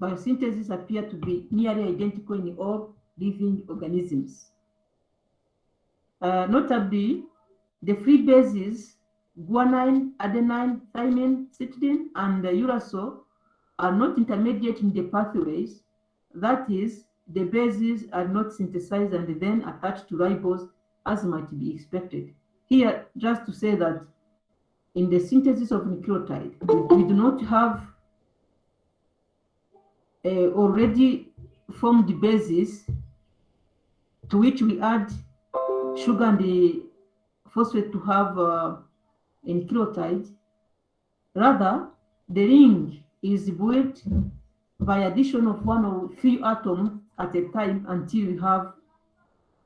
biosynthesis appear to be nearly identical in all living organisms. Notably, the free bases guanine, adenine, thymine, cytidine, and uracil are not intermediate in the pathways. That is, the bases are not synthesized and then attached to ribose as might be expected. Here, just to say that in the synthesis of nucleotide, we do not have already formed bases to which we add sugar and the phosphate to have a nucleotide. Rather, the ring is built by addition of one or few atoms at a time until we have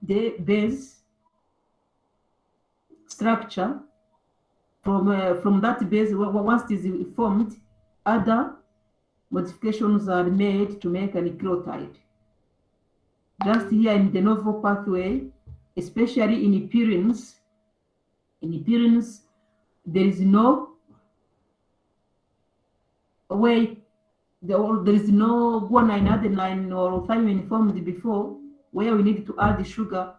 the base structure. From that base, once it is formed, other modifications are made to make a nucleotide. Just here in de novo pathway, especially in purines, there is no way, there is no guanine, adenine, or thymine formed before where we need to add the sugar.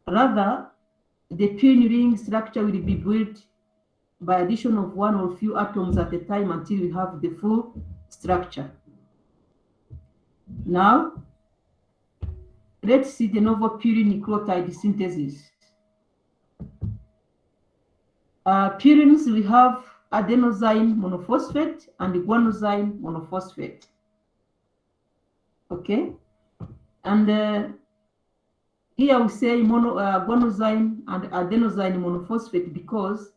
Rather, the purine ring structure will be built by addition of one or few atoms at a time until we have the full structure. Now, let's see de novo purine nucleotide synthesis. Purines, we have adenosine monophosphate and guanosine monophosphate. Okay, and here we say guanosine and adenosine monophosphate because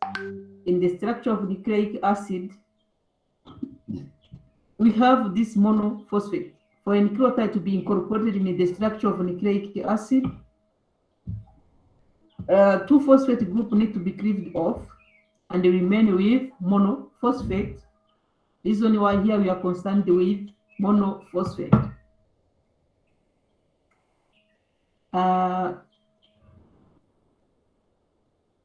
in the structure of nucleic acid, we have this monophosphate. For a nucleotide to be incorporated in the structure of nucleic acid, two phosphate groups need to be cleaved off and they remain with monophosphate. This is only why here we are concerned with monophosphate.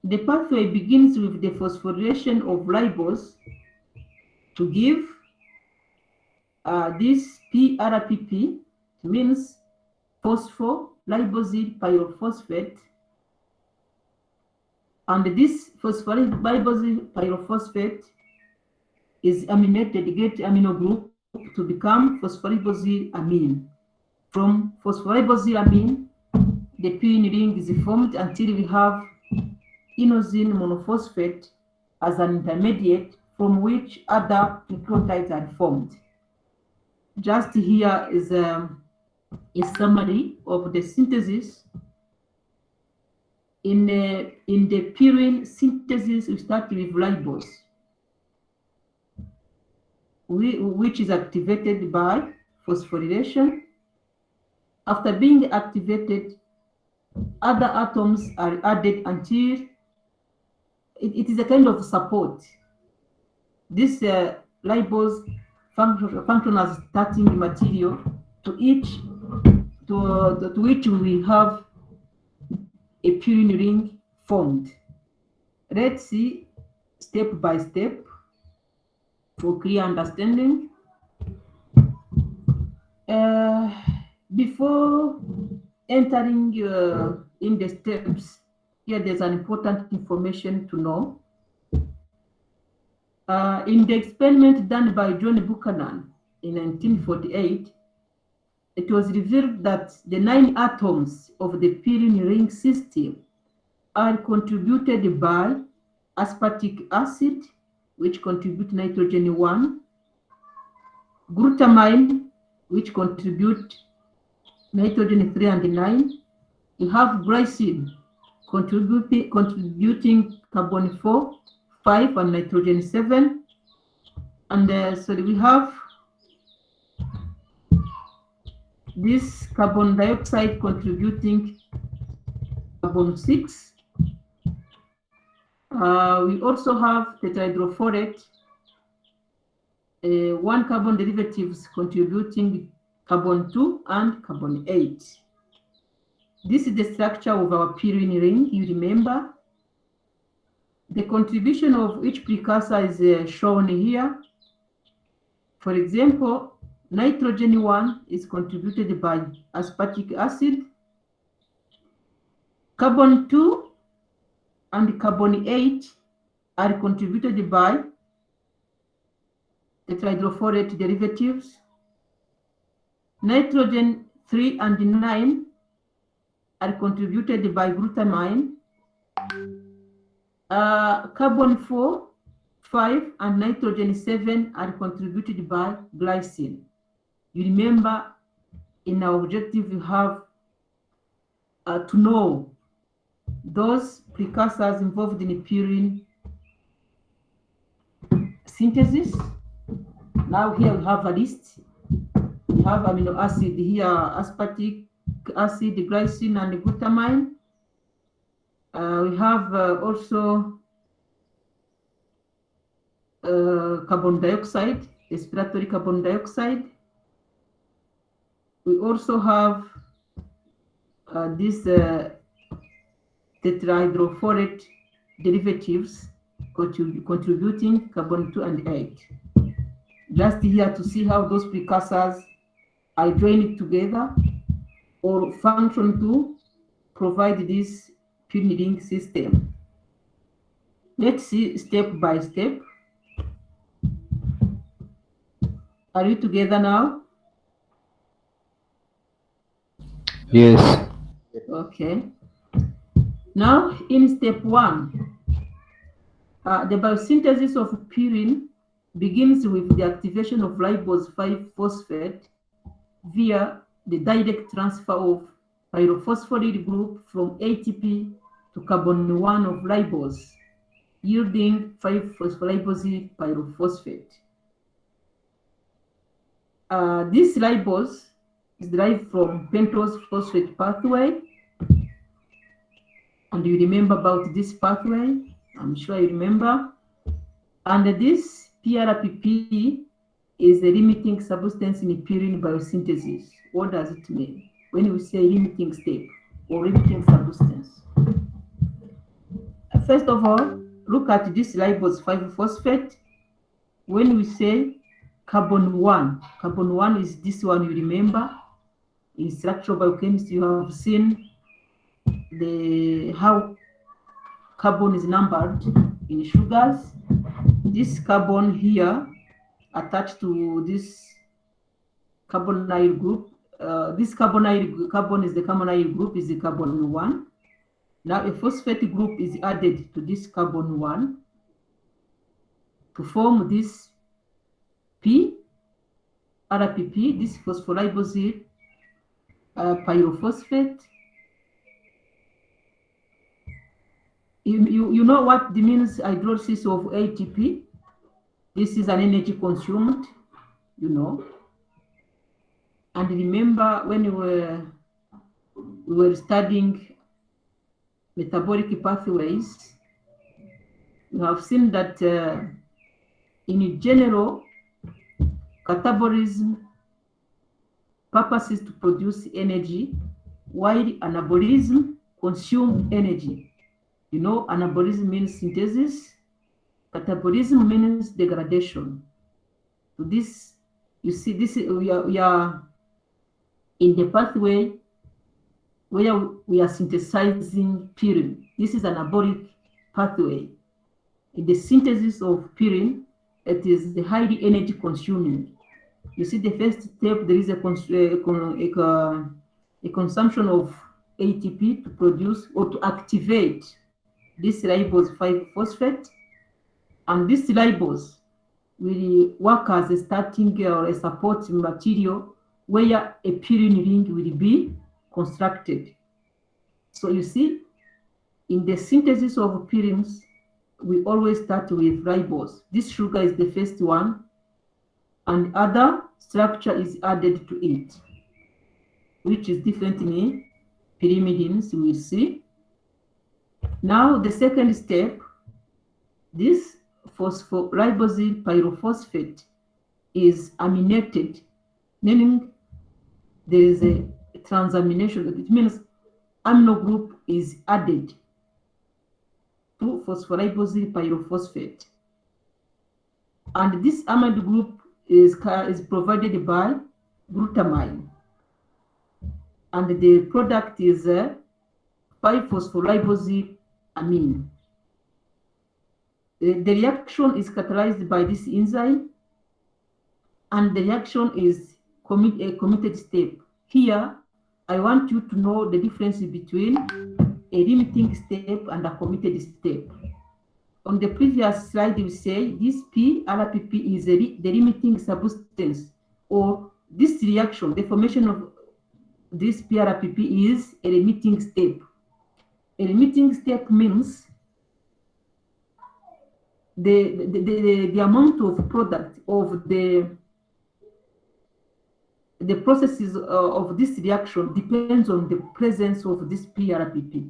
The pathway begins with the phosphorylation of ribose to give this PRPP, means phosphoriboside pyrophosphate, and this phosphoriboside pyrophosphate is aminated, get amino group to become phosphoriboside amine. From phosphoriboside amine, the purine ring is formed until we have inosine monophosphate as an intermediate from which other nucleotides are formed. Just here is a summary of the synthesis. In the purine synthesis, we start with ribose, which is activated by phosphorylation. After being activated, other atoms are added until it is a kind of support. This ribose function as starting material to which we have a purine ring formed. Let's see step by step for clear understanding. Before entering in the steps, here there's an important information to know. In the experiment done by John Buchanan in 1948, it was revealed that the 9 atoms of the purine ring system are contributed by aspartic acid, which contribute nitrogen 1, glutamine, which contribute nitrogen 3 and 9. You have glycine contributing carbon 4, 5, and nitrogen 7. And so we have this carbon dioxide contributing carbon 6. We also have tetrahydrofolate, 1 carbon derivatives contributing carbon 2 and carbon 8. This is the structure of our purine ring. You remember the contribution of each precursor is shown here. For example, Nitrogen 1 is contributed by aspartic acid. Carbon 2 and carbon 8 are contributed by tetrahydrofolate derivatives. Nitrogen 3 and 9 are contributed by glutamine. Carbon 4, 5, and nitrogen 7 are contributed by glycine. You remember, in our objective, you have to know those precursors involved in purine synthesis. Now here we have a list. We have amino acid here, aspartic acid, glycine, and glutamine. We have also carbon dioxide, respiratory carbon dioxide. We also have these tetrahydrofolate derivatives contributing carbon 2 and 8. Just here to see how those precursors are joined together or function to provide this pyrimidine system. Let's see step by step. Are you together now? Yes. Okay. Now, in step 1, the biosynthesis of purine begins with the activation of ribose 5-phosphate via the direct transfer of pyrophosphorylate group from ATP to carbon 1 of ribose, yielding 5-phosphorybosyl pyrophosphate. This ribose is derived from pentose phosphate pathway. And you remember about this pathway? I'm sure you remember. And this PRPP is a limiting substance in purine biosynthesis. What does it mean when we say limiting step or limiting substance? First of all, look at this ribose 5-phosphate. When we say carbon 1 is this one, you remember. In structural biochemistry, you have seen how carbon is numbered in sugars. This carbon here attached to this carbonyl group. This carbon is the carbonyl group, is the carbon 1. Now a phosphate group is added to this carbon 1 to form this RPP, this phosphoribosyl pyrophosphate. You know what means hydrolysis of ATP? This is an energy consumed, you know. And remember when we were studying metabolic pathways, we have seen that in general, catabolism purpose is to produce energy, while anabolism consume energy. You know, anabolism means synthesis, catabolism means degradation. So this, you see, this we are in the pathway where we are synthesizing purine. This is an anabolic pathway. In the synthesis of purine, it is the highly energy consuming. You see, the first step, there is a consumption of ATP to produce or to activate this ribose 5-phosphate, and this ribose will work as a starting or a support material where a purine ring will be constructed. So you see, in the synthesis of purines, we always start with ribose. This sugar is the first one, and other structure is added to it, which is different in pyrimidines, we will see. Now, the second step, this phosphoribosyl pyrophosphate is aminated, meaning there is a transamination. It means amino group is added to phosphoribosyl pyrophosphate. And this amide group is provided by glutamine, and the product is 5-phospholipomylamine. The reaction is catalyzed by this enzyme, and the reaction is a committed step. Here, I want you to know the difference between a limiting step and a committed step. On the previous slide, we say this PRPP is the limiting substance, or this reaction, the formation of this PRPP is a limiting step. A limiting step means the amount of product of the processes of this reaction depends on the presence of this PRPP.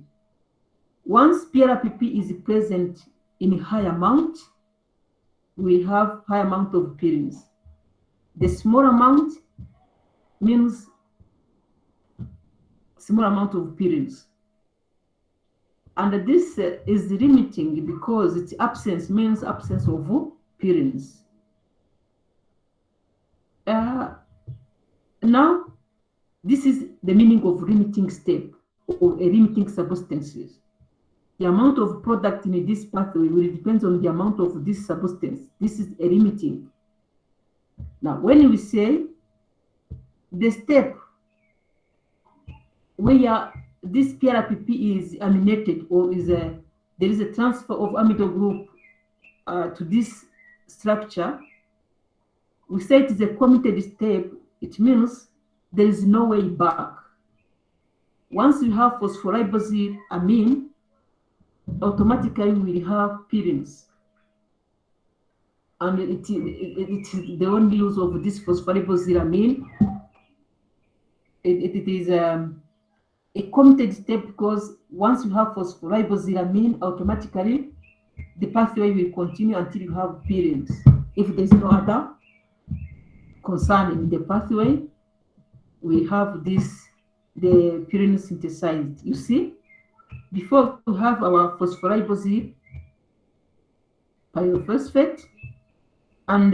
Once PRPP is present in high amount, we have high amount of purines. The small amount means small amount of purines. And this is limiting because its absence means absence of purines. Now, this is the meaning of limiting step or a limiting substances. The amount of product in this pathway will depend on the amount of this substance. This is a limiting. Now, when we say the step where this PRPP is aminated, or there is a transfer of amido group to this structure, we say it is a committed step. It means there is no way back. Once you have phosphoribosylamine, automatically we will have purines. And it is the only use of this phosphoribosylamine. It is a committed step because once you have phosphoribosylamine, automatically the pathway will continue until you have purines. If there is no other concern in the pathway, we have the purine synthesized. You see, before we have our phosphoribosy pyrophosphate, and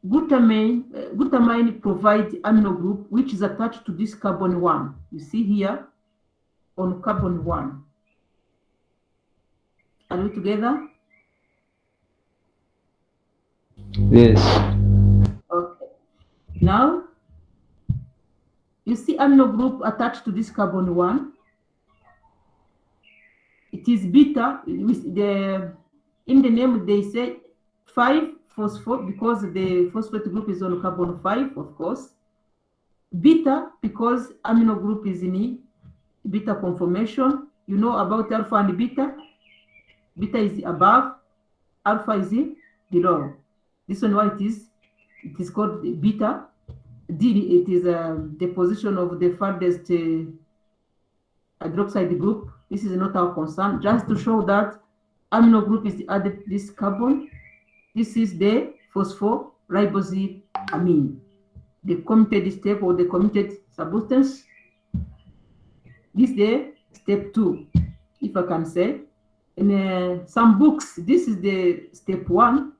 glutamine provides amino group which is attached to this carbon 1. You see here on carbon 1. Are we together? Yes. Okay. Now, you see amino group attached to this carbon 1. It is beta. In the name they say 5-phosphate because the phosphate group is on carbon 5, of course. Beta because amino group is in beta conformation. You know about alpha and beta. Beta is above, alpha is below. This one, what it is called beta. D, it is the position of the farthest hydroxide group. This is not our concern, just to show that amino group is added this carbon. This is the phosphoribosylamine, the committed step or the committed substance. This is the step 2, if I can say. In some books, this is the step 1.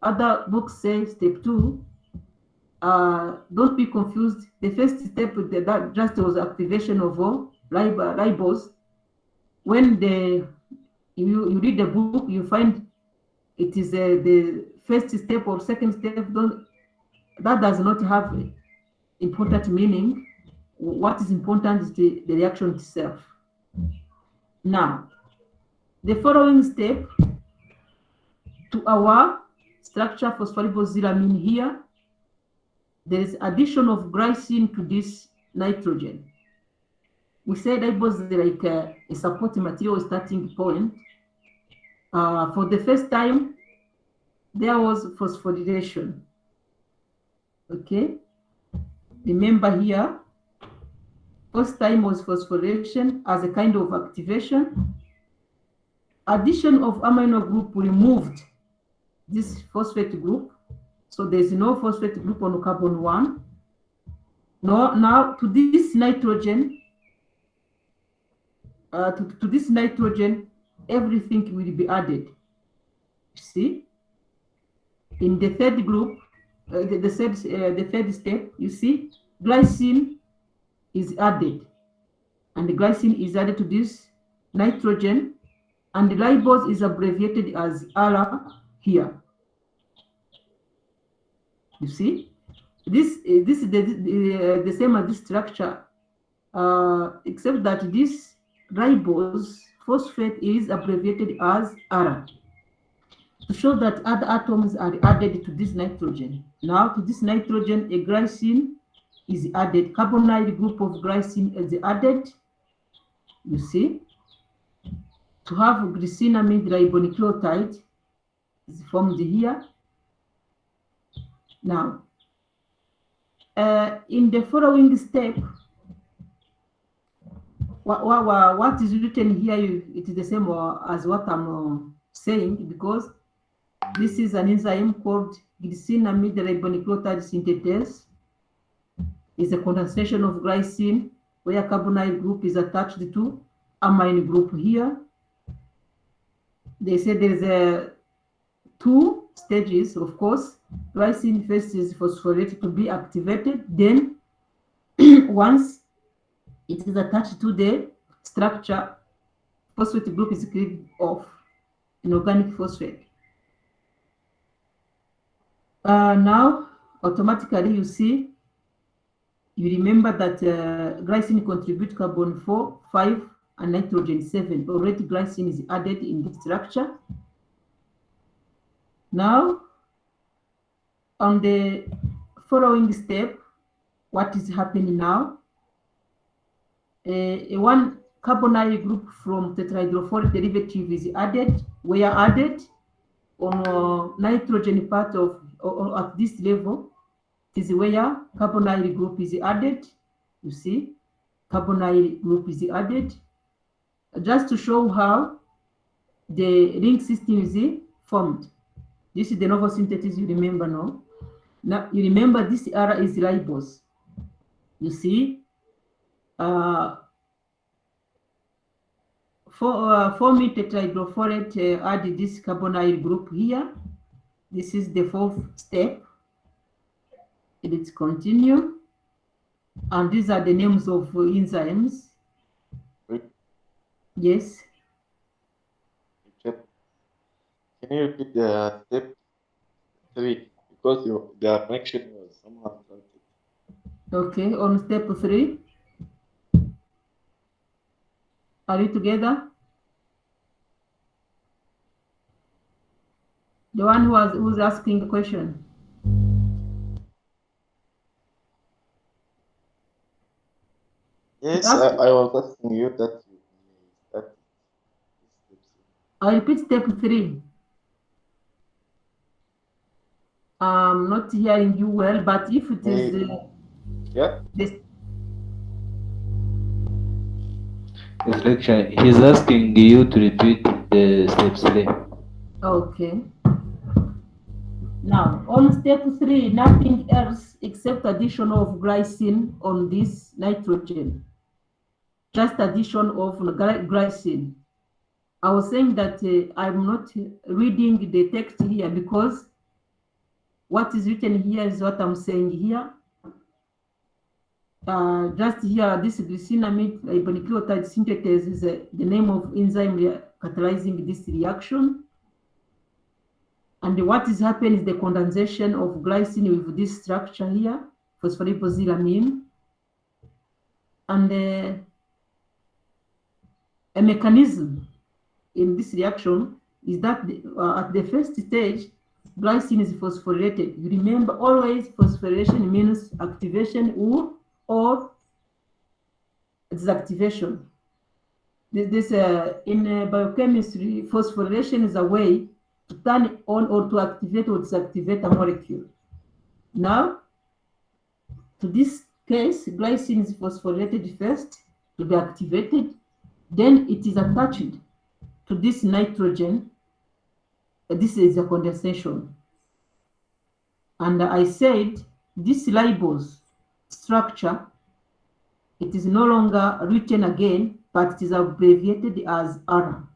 Other books say step 2. Don't be confused. The first step that just was activation of ribose. When you read the book, you find it is the first step or second step. That does not have important meaning. What is important is the reaction itself. Now, the following step to our structure phosphoribosylamine here, there is addition of glycine to this nitrogen. We said ribose is like a supporting material, starting point. For the first time, there was phosphorylation. Okay, remember here, first time was phosphorylation as a kind of activation. Addition of amino group removed this phosphate group, so there's no phosphate group on carbon 1. Now to this nitrogen, everything will be added. See, in the third group, the third step, you see, glycine is added, and the glycine is added to this nitrogen, and the ribose is abbreviated as R here. You see, this is the same as this structure, except that this ribose phosphate is abbreviated as R, to show that other atoms are added to this nitrogen. Now, to this nitrogen, a glycine is added. Carbonyl group of glycine is added. You see, to have glycinamide ribonucleotide is formed here. Now, in the following step, what is written here, it is the same as what I'm saying, because this is an enzyme called glycinamide ribonucleotide synthetase. It's a condensation of glycine where carbonyl group is attached to amine group here. They say there's two stages, of course. Glycine first is phosphorylated to be activated. Then, once it is attached to the structure, phosphate group is cleaved off in organic phosphate. Now, automatically, you see, you remember that glycine contributes carbon 4, 5, and nitrogen 7. Already glycine is added in the structure. Now, on the following step, what is happening now? One carbonyl group from tetrahydrofolate derivative is added. We are added on nitrogen part of, or at this level. It is where carbonyl group is added. You see, carbonyl group is added. Just to show how the ring system is formed. This is the novel synthesis, you remember, no? Now, you remember this R is ribose. You see, for me, tetrahydrofolate add this carbonyl group here. This is the fourth step. Let's continue. And these are the names of enzymes. Yes. Can you repeat the step 3? Because the connection was somehow interrupted. Okay, on step 3. Are you together? The one who's asking the question. Yes, I was asking you that you start step 3. I repeat step 3. I'm not hearing you well, but if it is yeah. His lecture, he's asking you to repeat the steps 3. Okay. Now, on step 3, nothing else except addition of glycine on this nitrogen. Just addition of glycine. I was saying that I'm not reading the text here because what is written here is what I'm saying here. Just here, this glycinamide ribonucleotide synthetase is the name of enzyme catalyzing this reaction. And what is happening is the condensation of glycine with this structure here, phosphoribosylamine. And a mechanism in this reaction is that at the first stage, glycine is phosphorylated. You remember always phosphorylation means activation or disactivation. In biochemistry, phosphorylation is a way to turn on or to activate or disactivate a molecule. Now, to this case, glycine is phosphorylated first to be activated, then it is attached to this nitrogen. This is a condensation. And I said this ribose structure, it is no longer written again, but it is abbreviated as R.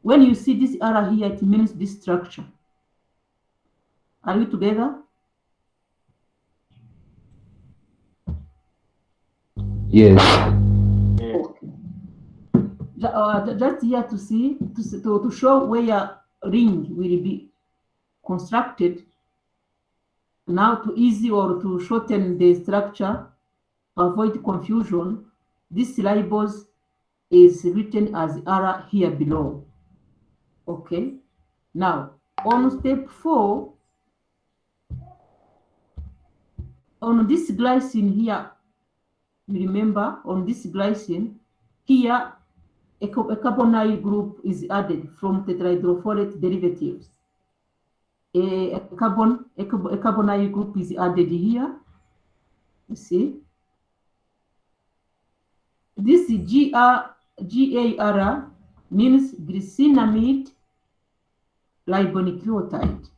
When you see this R here, it means this structure. Are we together? Yes. Yeah. Just here to see, to show where ring will be constructed. Now to easy or to shorten the structure, avoid confusion, this ribose is written as R here below. Okay. Now on step 4, on this glycine here, you remember on this glycine here, a carbonyl group is added from tetrahydrofolate derivatives. A carbonyl group is added here. You see, this GAR means glycinamide ribonucleotide.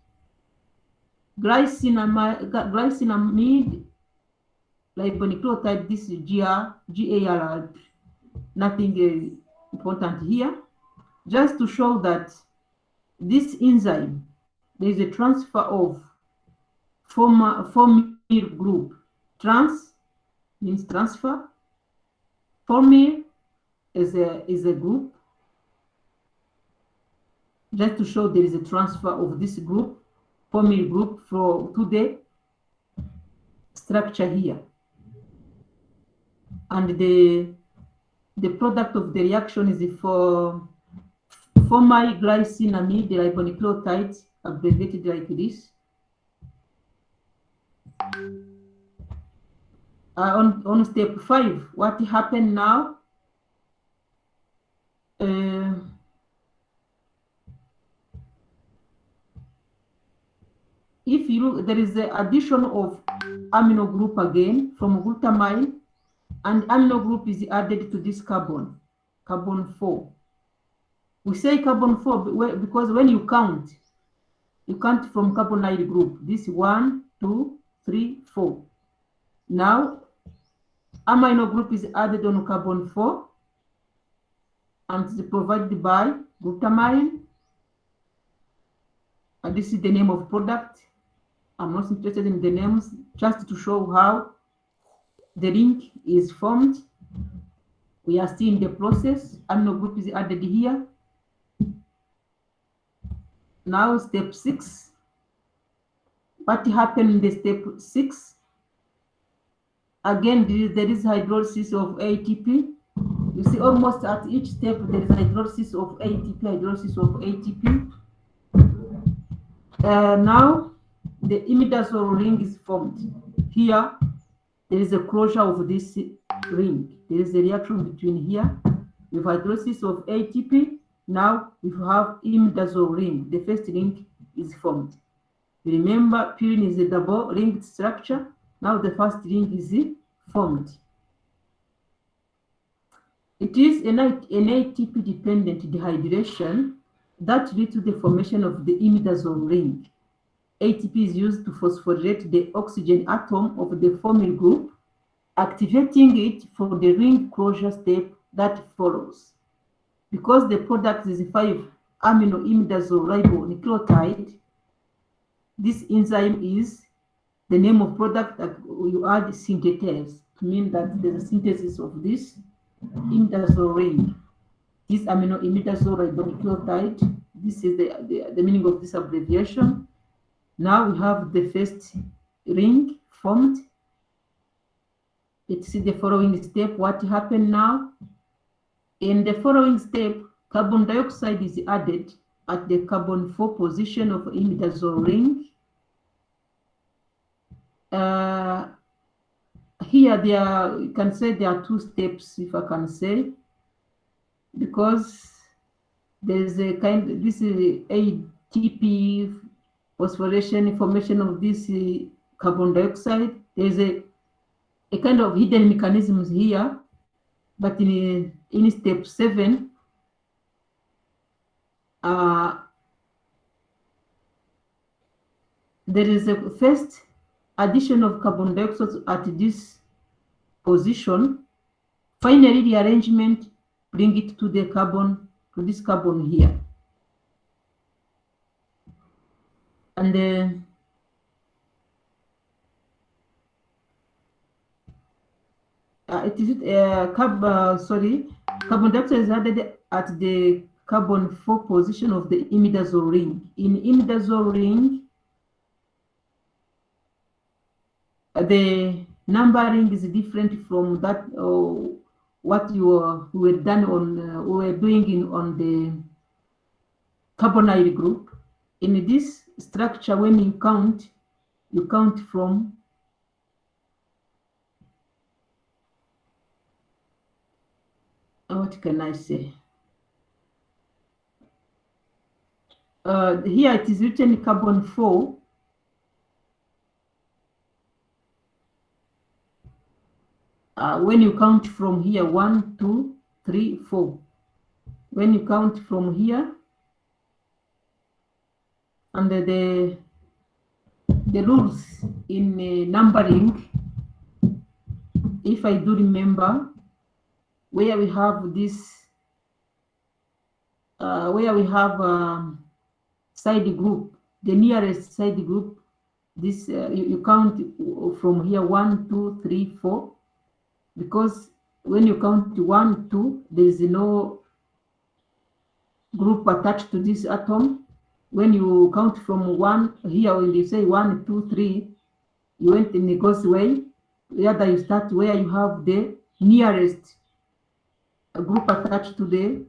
Glycinamide ribonucleotide, this is GAR, nothing important here. Just to show that this enzyme, there is a transfer of formyl group. Trans means transfer. Formyl is a group. Just to show there is a transfer of this group, formyl group, to the structure here. And the product of the reaction is for formal glycinamide ribonucleotides, abbreviated like this. On step 5, what happened now? If you look, there is the addition of amino group again from glutamine, and amino group is added to this carbon 4. We say carbon 4 because when you count from carbonyl group. This 1, 2, 3, 4. Now, amino group is added on carbon 4 and is provided by glutamine. And this is the name of product. I'm not interested in the names, just to show how the ring is formed. We are still in the process. Amino group is added here. Now step 6. What happened in the step 6? Again, there is hydrolysis of ATP. You see, almost at each step there is hydrolysis of ATP. Now the imidazole ring is formed. Here there is a closure of this ring. There is a reaction between here with hydrolysis of ATP. Now we have imidazole ring. The first ring is formed. Remember, pyrimidine is a double ringed structure. Now the first ring is formed. It is an ATP-dependent dehydration that leads to the formation of the imidazole ring. ATP is used to phosphorylate the oxygen atom of the formyl group, activating it for the ring closure step that follows. Because the product is 5-amino-imidazole ribonucleotide, this enzyme is the name of product that you add synthetase to mean that there's a synthesis of this imidazole ring. This amino-imidazole ribonucleotide, this is the meaning of this abbreviation. Now we have the first ring formed. Let's see the following step. What happened now? In the following step, carbon dioxide is added at the carbon 4 position of imidazole ring. Here you can say there are 2 steps, if I can say, because there's a this is ATP phosphorylation formation of this carbon dioxide. There's a kind of hidden mechanisms here, but in step 7, there is a first addition of carbon dioxide at this position. Finally, rearrangement bring it to the carbon, to this carbon here. And this it is carbon dioxide is added at the carbon 4 position of the imidazole ring. In imidazole ring, the numbering is different from that what you were done on we were doing on the carbonyl group. In this structure, when you count from what can I say? Here it is written carbon 4. When you count from here, 1, 2, 3, 4. When you count from here, and the rules in numbering, if I do remember, where we have this, where we have side group, the nearest side group, this you count from here 1, 2, 3, 4, because when you count 1, 2, there is no group attached to this atom. When you count from 1 here, when you say 1, 2, 3, you went in the Gauss way. Rather, you start where you have the nearest group attached to the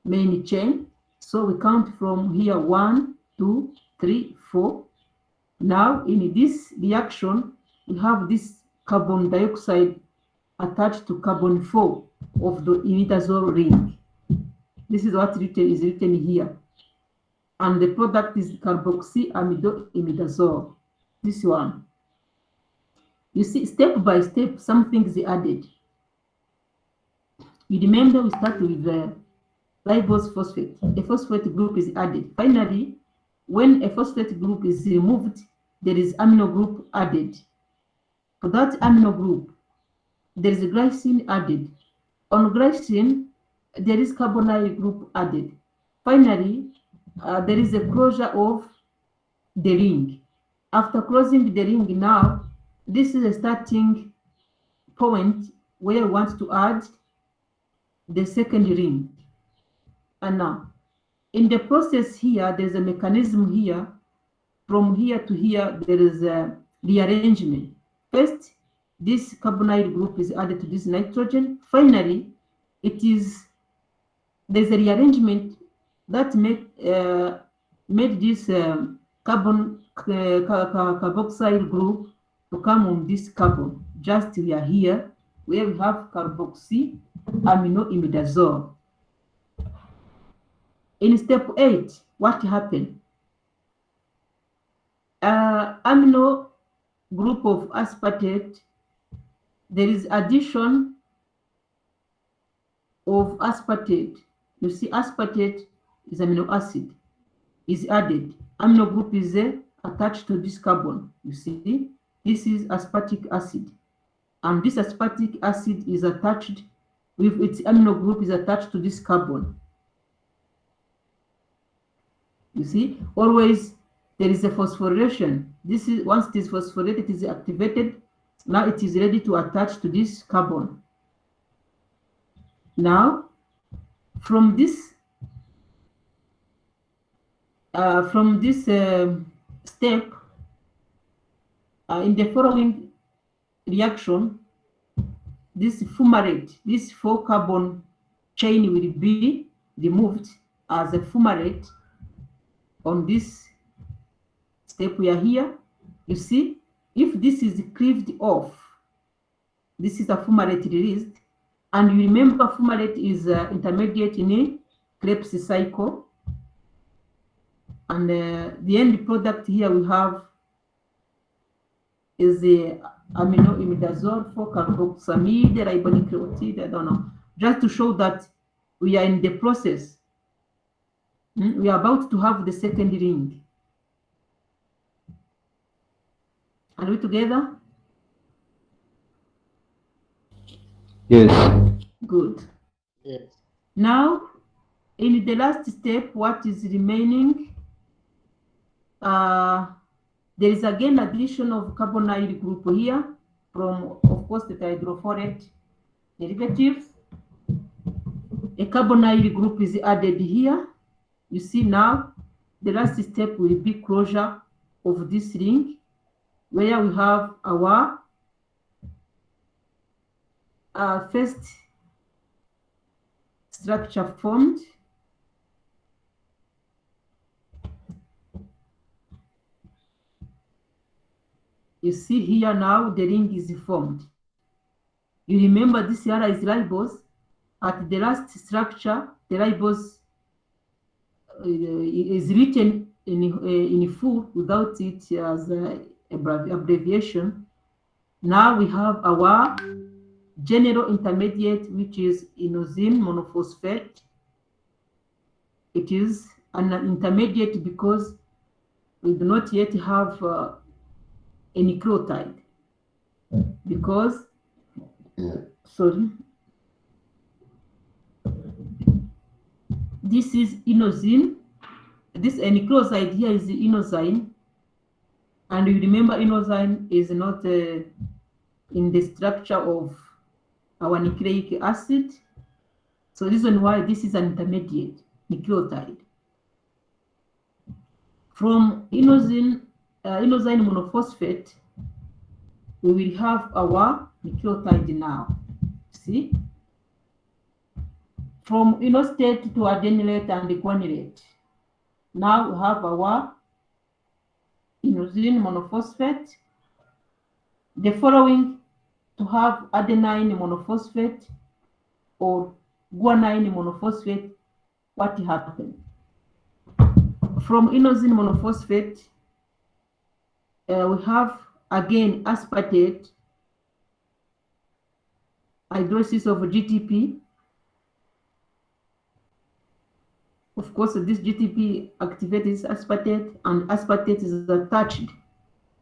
main chain. So we count from here 1, 2, 3, 4. Now in this reaction, we have this carbon dioxide attached to carbon 4 of the imidazole ring. This is what is written here. And the product is carboxyamidoimidazole. This one. You see, step by step, some things are added. You remember we start with the ribose phosphate. A phosphate group is added. Finally, when a phosphate group is removed, there is amino group added. For that amino group, there is a glycine added. On glycine, there is carbonyl group added. Finally, there is a closure of the ring. After closing the ring, now this is a starting point where we want to add the second ring. And now, in the process here, there's a mechanism here. From here to here, there is a rearrangement. First, this carbonyl group is added to this nitrogen. Finally, there's a rearrangement that made this carboxyl group to come on this carbon. Just we are here where we have carboxyaminoimidazole. In step 8, what happened? Amino group of aspartate, there is addition of aspartate. You see, aspartate is amino acid, is added. Amino group is attached to this carbon. You see, this is aspartic acid. And this aspartic acid is attached with its amino group is attached to this carbon. You see, always there is a phosphorylation. This is once it is phosphorylated, it is activated. Now it is ready to attach to this carbon. Now, from this step, in the following reaction, this fumarate, this 4-carbon chain will be removed as a fumarate. On this step we are here, you see, if this is cleaved off, this is a fumarate released, and you remember fumarate is intermediate in a Krebs cycle, and the end product here we have is the aminoimidazole 4-carboxamide ribonucleotide. I don't know, just to show that we are in the process. We are about to have the second ring. Are we together? Yes. Good. Yes. Now, in the last step, what is remaining? There is again addition of carbonyl group here from, of course, the hydrofolate. derivatives. A carbonyl group is added here. You see now, the last step will be closure of this ring, where we have our first structure formed. You see here now the ring is formed. You remember this here is ribose. At the last structure, the ribose is written in full without it as an abbreviation. Now we have our general intermediate, which is inosine monophosphate. It is an intermediate because we do not yet have a nucleotide. Because, sorry, this is inosine. This nucleoside here is the inosine. And you remember inosine is not in the structure of our nucleic acid. So reason why this is an intermediate nucleotide. From inosine monophosphate, we will have our nucleotide now. See? From inostate to adenylate and guanylate. Now we have our inosine monophosphate. The following to have adenine monophosphate or guanine monophosphate, what happened? From inosine monophosphate, we have again aspartate, hydrolysis of GTP. Of course, this GTP activates aspartate, and aspartate is attached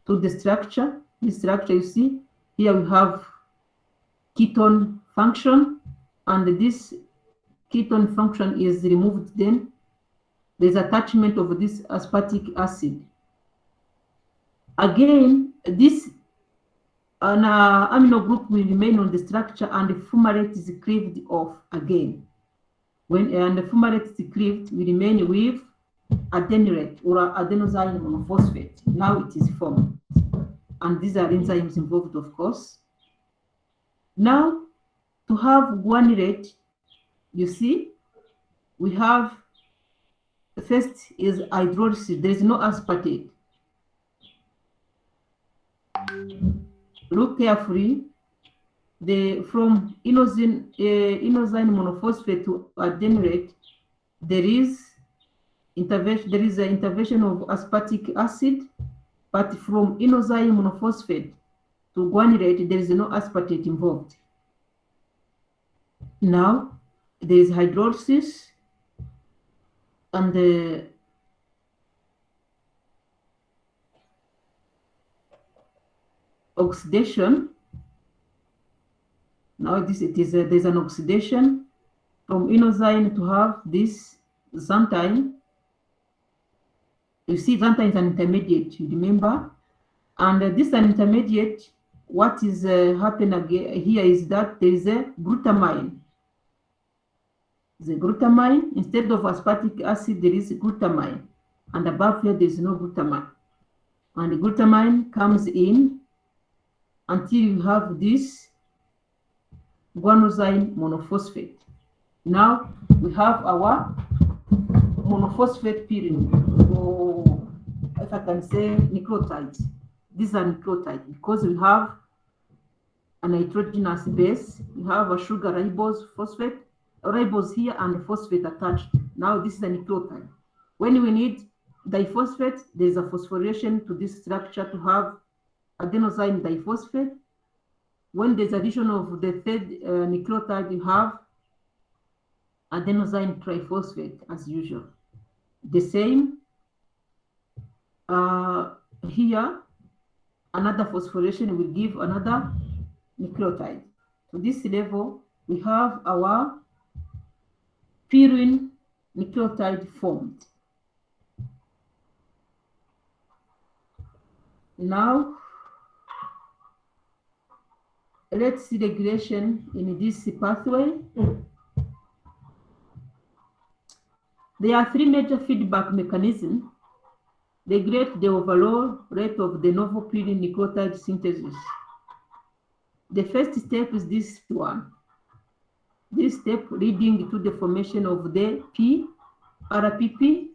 to the structure. This structure, you see, here we have ketone function, and this ketone function is removed, then there's attachment of this aspartic acid. Again, this amino group will remain on the structure, and the fumarate is cleaved off again. When the fumarate is cleaved, we remain with adenylate or adenosine monophosphate. Now it is formed, and these are enzymes involved, of course. Now, to have guanylate, you see, we have the first is hydrolysis. There is no aspartate. Look carefully. From inosine monophosphate to adenylate, there is intervention. There is an intervention of aspartic acid, but from inosine monophosphate to guanylate, there is no aspartate involved. Now there is hydrolysis and the oxidation. Now there's an oxidation from inosine to have this xanthine. You see, xanthine is an intermediate, you remember? And this an intermediate, what is happening again here is that there is a glutamine. The glutamine, instead of aspartic acid, there is glutamine. And above here, there is no glutamine. And the glutamine comes in until you have this guanosine monophosphate. Now we have our monophosphate pyrimidine, or if I can say nucleotides. These are nucleotides because we have a nitrogenous base, we have a sugar ribose here and phosphate attached. Now this is a nucleotide. When we need diphosphate, there is a phosphorylation to this structure to have adenosine diphosphate. When there's addition of the third nucleotide, you have adenosine triphosphate as usual. The same here, another phosphorylation will give another nucleotide. To this level, we have our purine nucleotide formed. Now, let's see regulation in this pathway. There are three major feedback mechanisms regulate the overall rate of de novo pyridine nucleotide synthesis. The first step is this one. This step leading to the formation of the PRPP,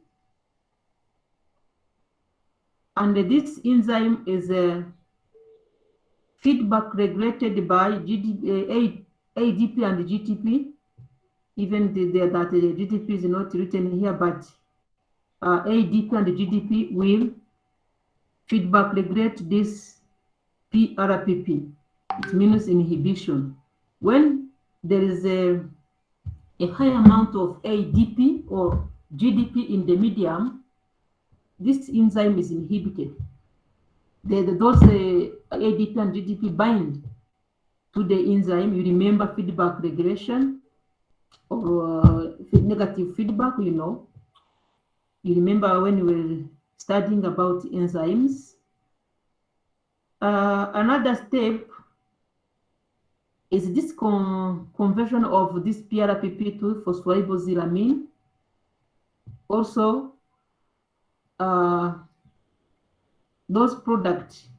and this enzyme is feedback regulated by ADP and GTP. Even that the GTP is not written here, but ADP and GDP will feedback regulate this PRPP. It means inhibition. When there is a high amount of ADP or GDP in the medium, this enzyme is inhibited. Those ADP and GDP bind to the enzyme. You remember feedback regulation or negative feedback, you know. You remember when we were studying about enzymes. Another step is this conversion of this PRPP to phosphoribosylamine. Also, those products,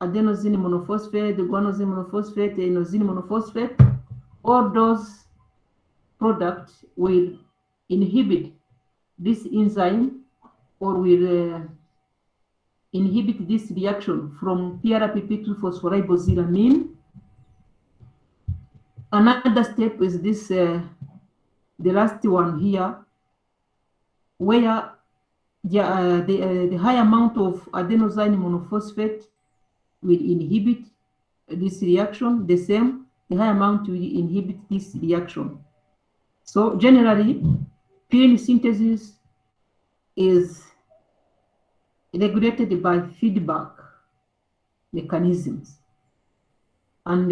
adenosine monophosphate, guanosine monophosphate, inosine monophosphate, all those products will inhibit this enzyme or will inhibit this reaction from PRPP to phosphoribosylamine. Another step is this, the last one here, where the high amount of adenosine monophosphate will inhibit this reaction. The same, the high amount will inhibit this reaction. So generally, pyridine synthesis is regulated by feedback mechanisms. And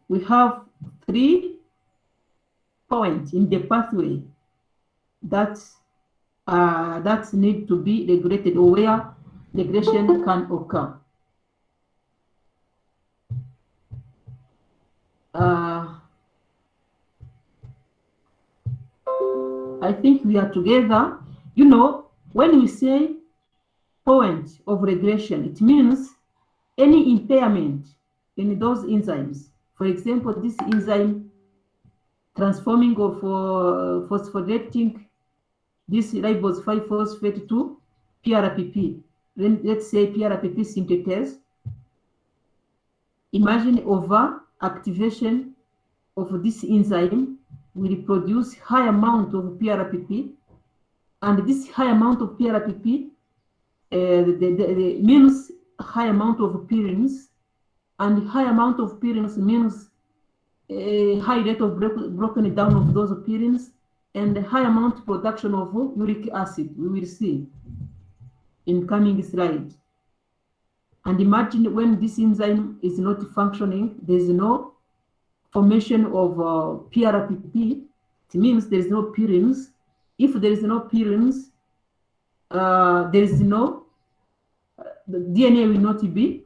we have 3 points in the pathway that need to be regulated, or where regulation can occur. I think we are together. You know, when we say point of regression, it means any impairment in those enzymes. For example, this enzyme transforming of phosphorylating this ribose 5-phosphate to PRPP. Then let's say PRPP synthetase. Imagine over-activation of this enzyme will produce high amount of PRPP, and this high amount of PRPP means high amount of purines, and high amount of purines means a high rate of broken down of those purines, and a high amount production of uric acid. We will see in coming slides. And imagine when this enzyme is not functioning, there is no formation of PRPP. It means there is no purines. If there is no purines, there is no, the DNA will not be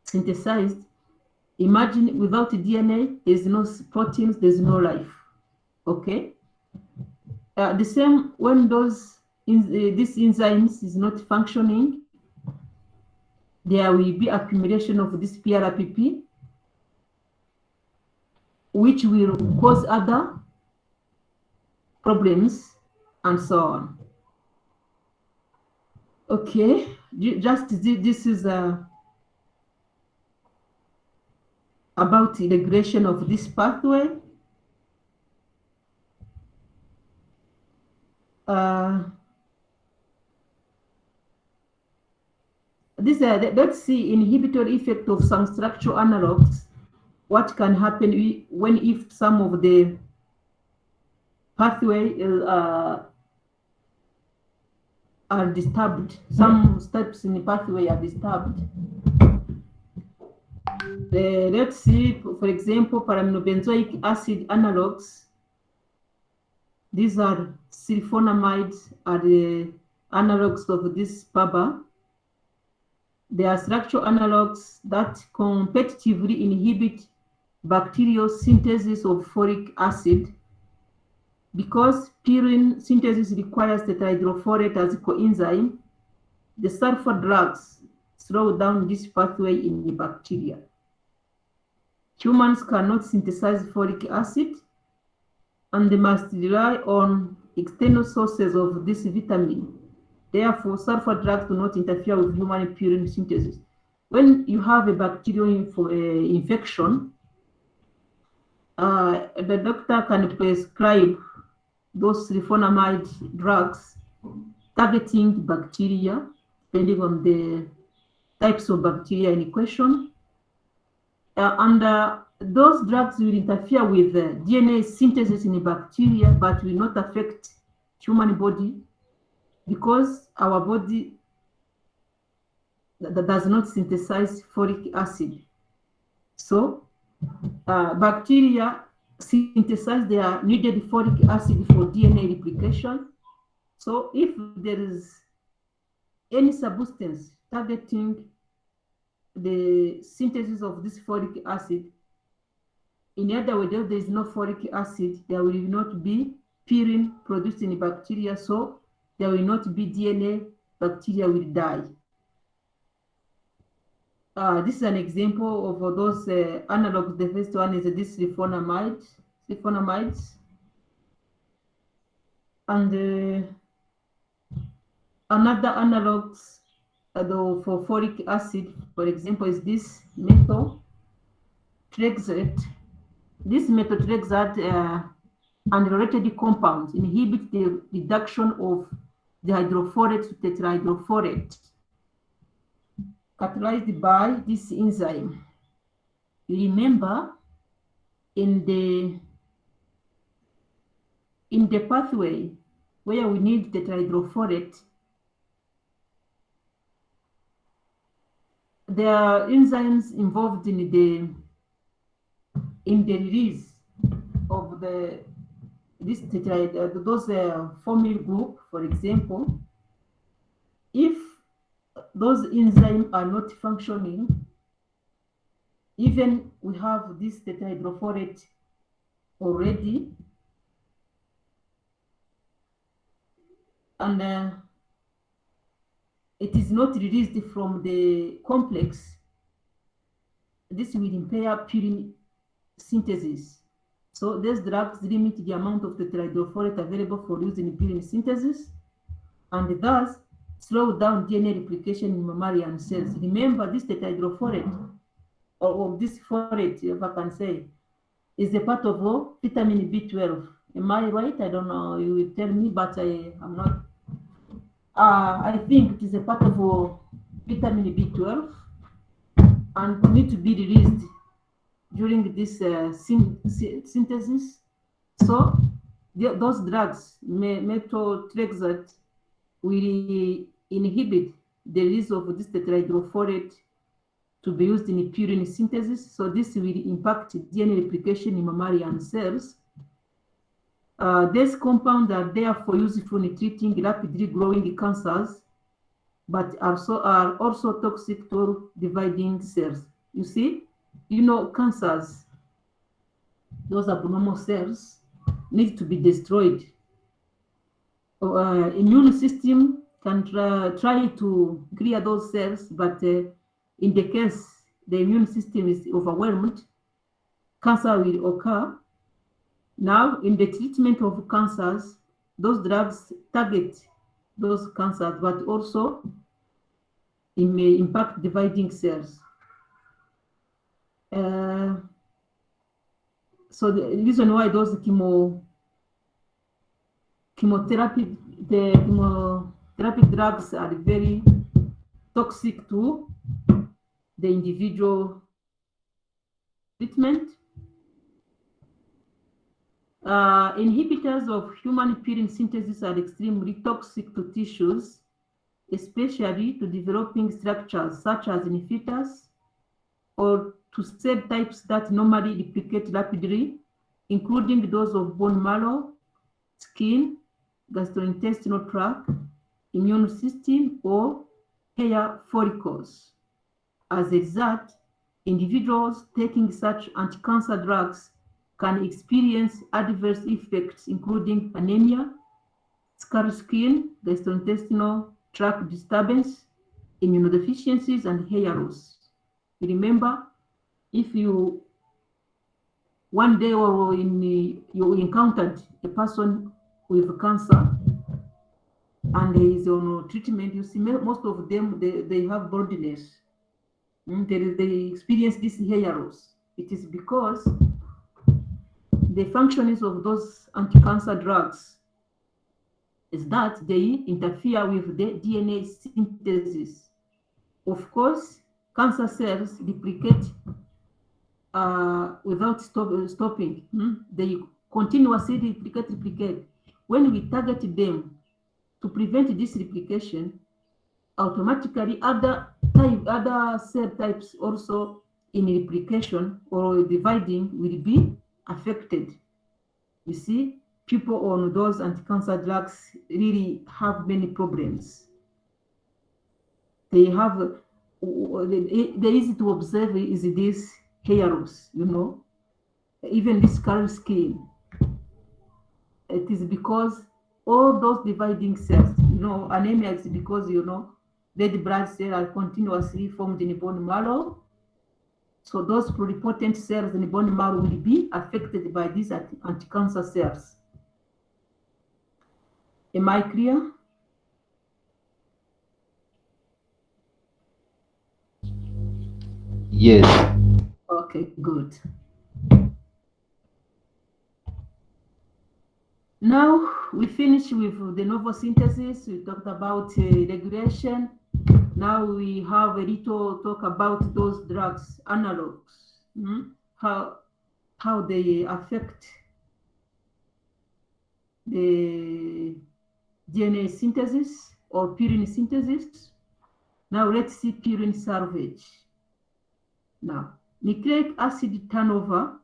synthesized. Imagine without DNA, there is no proteins, there is no life. Okay. The same when these enzymes is not functioning, there will be accumulation of this PRPP, which will cause other problems and so on. Okay, just this is about the regression of this pathway. Let's see inhibitory effect of some structural analogues. What can happen if some of the pathway are disturbed? Some steps in the pathway are disturbed. Let's see, for example, pyrimidine acid analogues. These are sulfonamides, are the analogues of this PABA. They are structural analogues that competitively inhibit bacterial synthesis of folic acid. Because pyrin synthesis requires tetrahydrofolate as a coenzyme, the sulfur drugs slow down this pathway in the bacteria. Humans cannot synthesize folic acid, and they must rely on external sources of this vitamin. Therefore, sulfur drugs do not interfere with human pyrin synthesis. When you have a bacterial infection, the doctor can prescribe those sulfonamide drugs targeting bacteria, depending on the types of bacteria in question. Those drugs will interfere with DNA synthesis in the bacteria, but will not affect human body because our body does not synthesize folic acid. So bacteria synthesize their needed folic acid for DNA replication. So if there is any substance targeting the synthesis of this folic acid, in other words, if there is no folic acid, there will not be pyrin produced in the bacteria, so there will not be DNA, bacteria will die. This is an example of those analogues. The first one is this sulfonamides. And another analogues for folic acid, for example, is this methotrexate. This methotrexate and related compounds inhibit the reduction of the hydrofolate to tetrahydrofolate, catalyzed by this enzyme. You remember in the pathway where we need tetrahydrofolate, there are enzymes involved in the release of those formyl group, for example. If those enzymes are not functioning, even we have this tetrahydrofolate already, and it is not released from the complex, this will impair pyrin synthesis. So these drugs limit the amount of tetrahydrofolate available for use in pyrin synthesis, and thus slow down DNA replication in mammalian cells. Remember, this tetrahydrofolate, or this folate, if I can say, is a part of vitamin B12. Am I right? I don't know, you will tell me, but I'm not. I think it is a part of vitamin B12 and need to be released during this synthesis. So those drugs, methotrexate, will inhibit the release of this tetrahydrofolate to be used in pyrin synthesis. So this will impact DNA replication in mammalian cells. These compounds are therefore useful in treating rapidly growing cancers, but are also toxic to dividing cells. You see, cancers, those abnormal cells, need to be destroyed. Immune system can try to clear those cells, but in the case the immune system is overwhelmed, cancer will occur. Now, in the treatment of cancers, those drugs target those cancers, but also it may impact dividing cells. So the reason why those chemotherapy drugs are very toxic to the individual treatment. Inhibitors of human pyrin synthesis are extremely toxic to tissues, especially to developing structures such as in fetus, or to cell types that normally replicate rapidly, including those of bone marrow, skin, gastrointestinal tract, immune system, or hair follicles. As a result, individuals taking such anti-cancer drugs can experience adverse effects including anemia, scarred skin, gastrointestinal tract disturbance, immunodeficiencies, and hair loss. Remember, if you one day or you encountered a person with cancer and he is on treatment, you see most of them they have baldness. They experience this hair loss. It is because the functions of those anti-cancer drugs is that they interfere with the DNA synthesis. Of course, cancer cells duplicate without stopping. They continuously replicate. When we target them to prevent this replication, automatically other cell types also in replication or dividing will be affected. You see, people on those anti-cancer drugs really have many problems. They have, the easy to observe is this hair loss, even this scarred skin. It is because all those dividing cells, anemia is because, red blood cells are continuously formed in the bone marrow. So those pluripotent cells in the bone marrow will be affected by these anti-cancer cells. Am I clear? Yes. Okay, good. Now we finish with the novel synthesis. We talked about regulation. Now we have a little talk about those drugs, analogues, how they affect the DNA synthesis or pyrimidine synthesis. Now let's see pyrimidine salvage. Now, nucleic acid turnover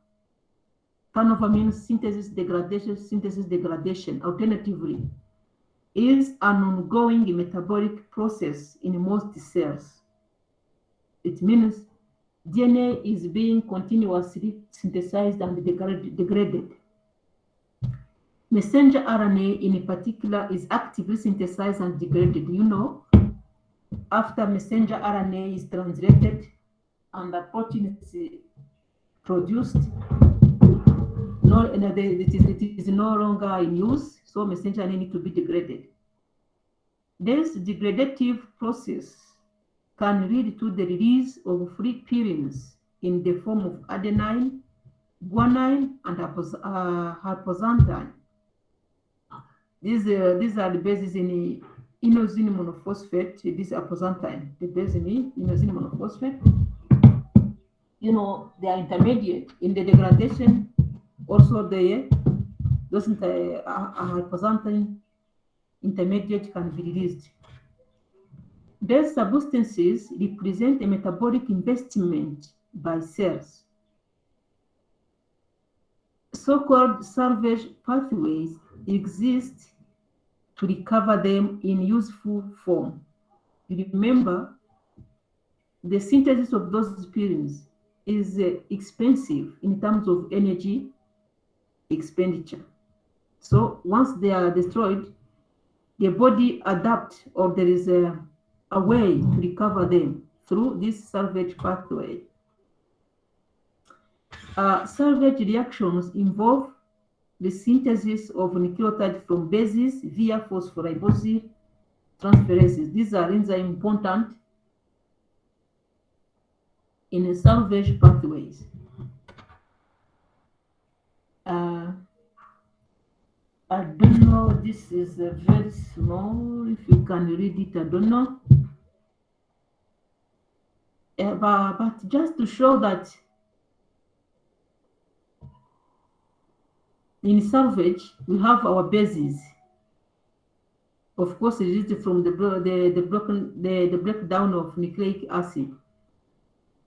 means synthesis degradation. Alternatively, is an ongoing metabolic process in most cells. It means DNA is being continuously synthesized and degraded. Messenger RNA in particular is actively synthesized and degraded. After messenger RNA is translated and the protein is produced, it is no longer in use, so messenger RNA need to be degraded. This degradative process can lead to the release of free purines in the form of adenine, guanine, and hypoxanthine. These are the bases in inosine monophosphate. This hypoxanthine, the base in inosine monophosphate. They are intermediate in the degradation. Also, those hypoxanthine intermediate can be released. These substances represent a metabolic investment by cells. So-called salvage pathways exist to recover them in useful form. Remember, the synthesis of those purines is expensive in terms of energy expenditure. So once they are destroyed, the body adapts, or there is a way to recover them through this salvage pathway. Salvage reactions involve the synthesis of nucleotides from bases via phosphoribosyltransferases. These are enzymes important in salvage pathways. I don't know, this is very small. If you can read it, I don't know. But just to show that in salvage, we have our bases. Of course, it is from the breakdown of nucleic acid.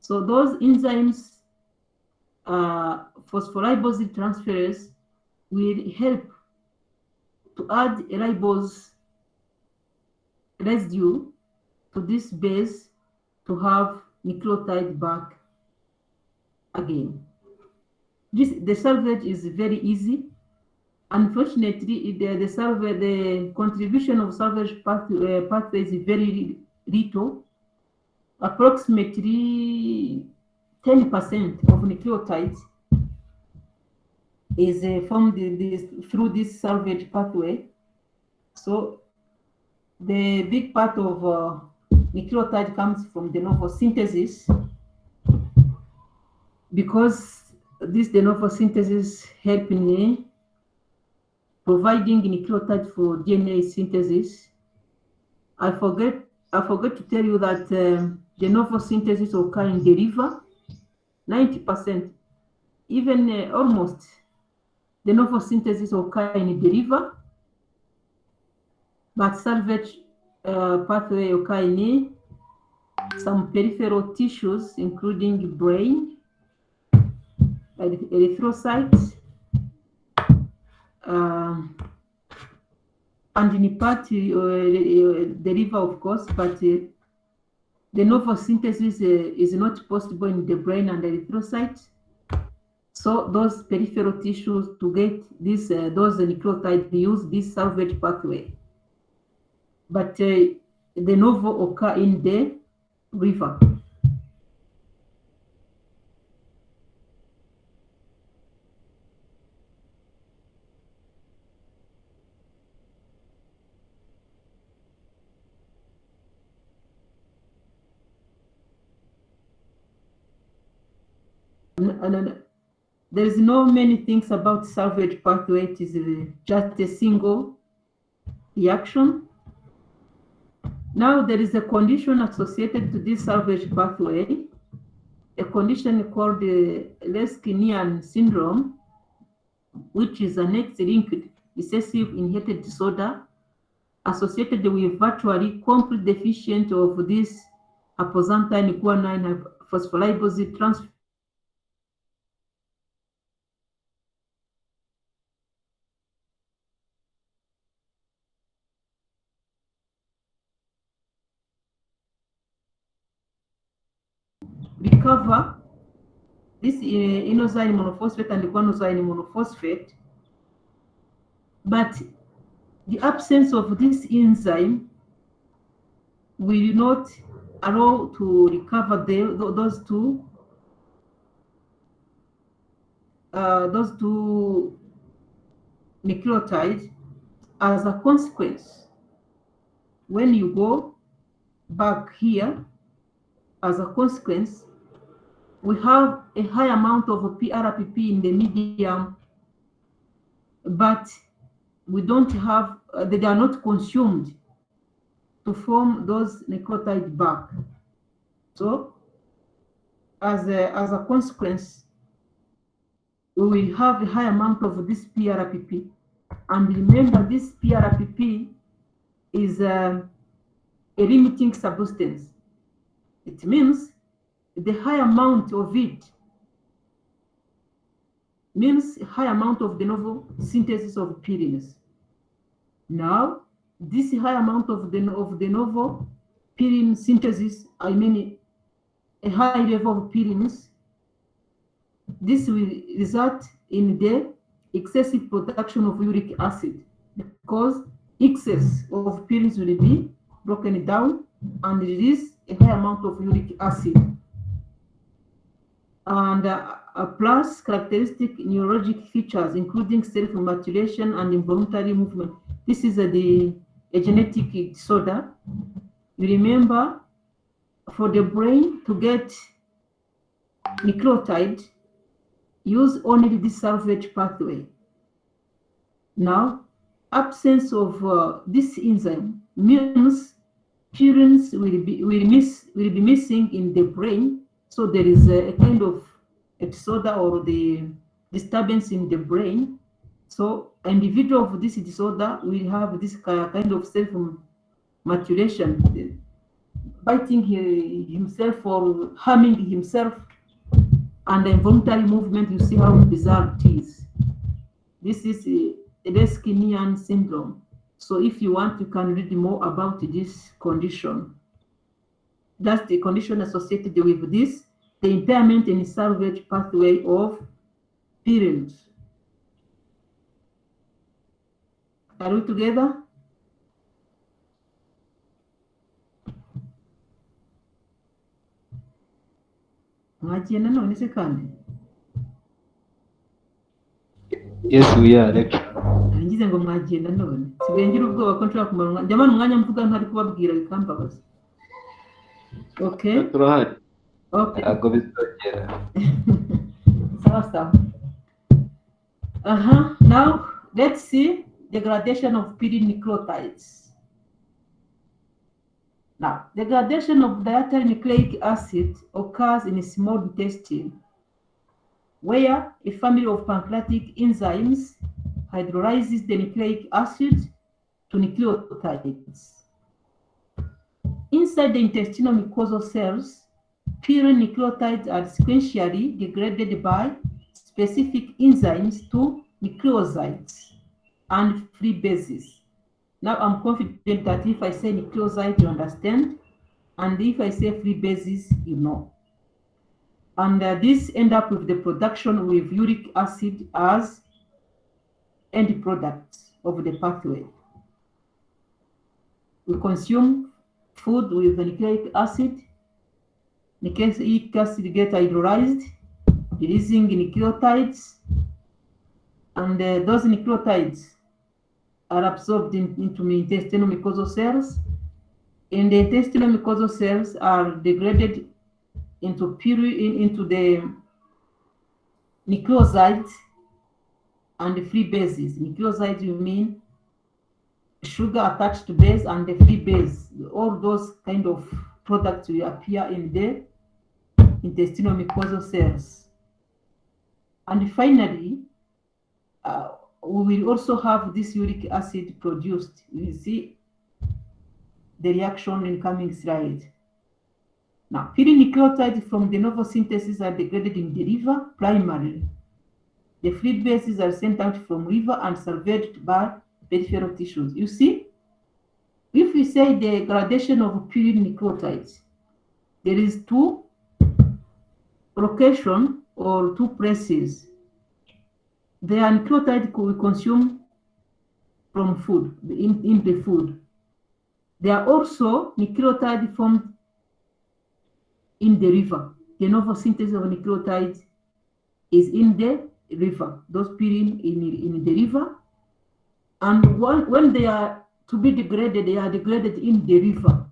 So those enzymes, phosphoribosyltransferase, will help to add a ribose residue to this base to have nucleotide back again. The salvage is very easy. Unfortunately, the contribution of salvage pathway is very little. Approximately 10% of nucleotides is formed through this salvage pathway. So the big part of nucleotide comes from de novo synthesis, because this de novo synthesis help in providing nucleotide for DNA synthesis. I forget to tell you that de novo synthesis occur in the liver, 90%, even almost de novo synthesis occur in the liver, but salvage pathway occur in some peripheral tissues, including brain, erythrocytes, and in part the liver, of course, but the novel synthesis is not possible in the brain and erythrocytes. So those peripheral tissues, to get this those nucleotides, use this salvage pathway. But the novel occur in the liver. And there is no many things about salvage pathway. It is just a single reaction. Now there is a condition associated to this salvage pathway, a condition called Leskinian Syndrome, which is an X-linked recessive inherited disorder associated with virtually complete deficiency of this apoxanthine guanine phospholipase transfer. Recover this inosine monophosphate and guanosine monophosphate, but the absence of this enzyme will not allow to recover those two nucleotides. As a consequence, when you go back here, as a consequence, we have a high amount of PRPP in the medium, but we don't have, they are not consumed to form those nucleotides back. So, as a consequence, we will have a high amount of this PRPP. And remember, this PRPP is a limiting substance. It means the high amount of it means high amount of de novo synthesis of purines. Now, this high amount of de novo purine synthesis, I mean a high level of purines, this will result in the excessive production of uric acid, because excess of purines will be broken down and release a high amount of uric acid. And plus characteristic neurologic features, including self-mutilation and involuntary movement. This is a genetic disorder. You remember, for the brain to get nucleotide, use only this salvage pathway. Now, absence of this enzyme means purines will be missing in the brain. So there is a kind of a disorder or the disturbance in the brain. So an individual of this disorder will have this kind of self-mutilation, biting himself or harming himself, and the involuntary movement. You see how bizarre it is. This is a Leskinian syndrome. So if you want, you can read more about this condition. That's the condition associated with this. the impairment and salvage pathway of pyrines. Are we together? Mwagenda none se kandi? Yes, we are, lecturer. Ngize ngo mwagenda none. Sigaye ngira ubwoba ko nshobora kumara njyamana umwanya mvuga ntari kubabwira bikambabaza. Okay? turahari. Okay. Ntabwo bizongera. Sawa. Now let's see degradation of pyrinucleotides. Now, degradation of dietary nucleic acid occurs in a small intestine, where a family of pancreatic enzymes hydrolyzes the nucleic acid to nucleotides. Inside the intestinal mucosal cells, pyrinucleotides are sequentially degraded by specific enzymes to nucleosides and free bases. Now I'm confident that if I say nucleoside, you understand, and if I say free bases, you know. And this end up with the production of uric acid as end products of the pathway. We consume food with nucleic acid. Nucleic acid gets hydrolyzed, releasing nucleotides, and those nucleotides are absorbed into the intestinal mucosal cells, and the intestinal mucosal cells are degraded into the nucleosides and the free bases. Nucleosides, you mean sugar attached to base, and the free base. All those kind of products will appear in the intestinal mucosal cells. And finally, we will also have this uric acid produced. You see the reaction in coming slide. Now, pyrinucleotides from de novo synthesis are degraded in the liver primarily. The free bases are sent out from liver and salvaged by peripheral tissues. You see, if we say the gradation of pyrinucleotides, there is two locations or two places. They are nucleotides we consume from food, in the food. They are also nucleotides formed in the river. The novel synthesis of nucleotides is in the river. Those pyrin in the river. And when they are to be degraded, they are degraded in the river.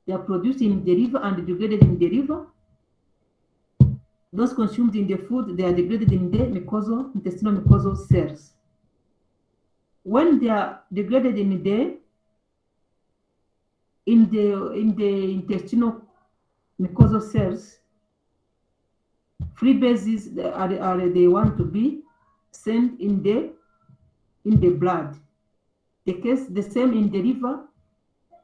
They are produced in the river and degraded in the river. Those consumed in the food, they are degraded in the intestinal mucosal cells. When they are degraded in the intestinal mucosal cells, free bases are they want to be sent in the blood. The same in the liver,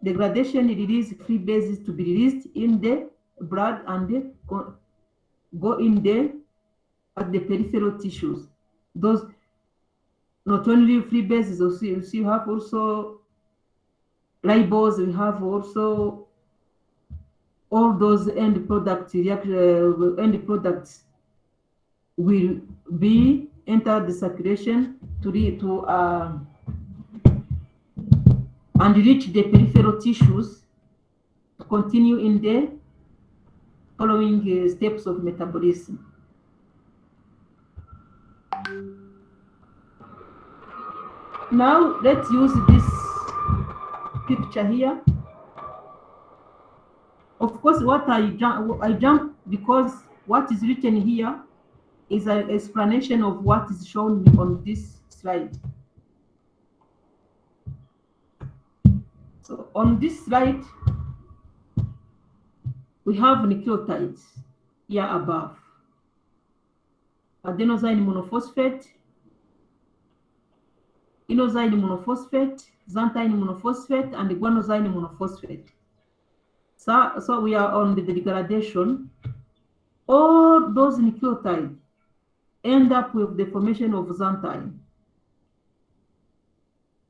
degradation release free bases to be released in the blood and go in at the peripheral tissues. Those not only free bases, also you have also ribose, we have also all those end products will be enter the circulation and reach the peripheral tissues to continue in the following steps of metabolism. Now let's use this picture here. Of course, what I jump because what is written here is an explanation of what is shown on this slide. So on this slide, we have nucleotides here above. Adenosine monophosphate, inosine monophosphate, xanthine monophosphate, and guanosine monophosphate. So we are on the degradation. All those nucleotides end up with the formation of xanthine.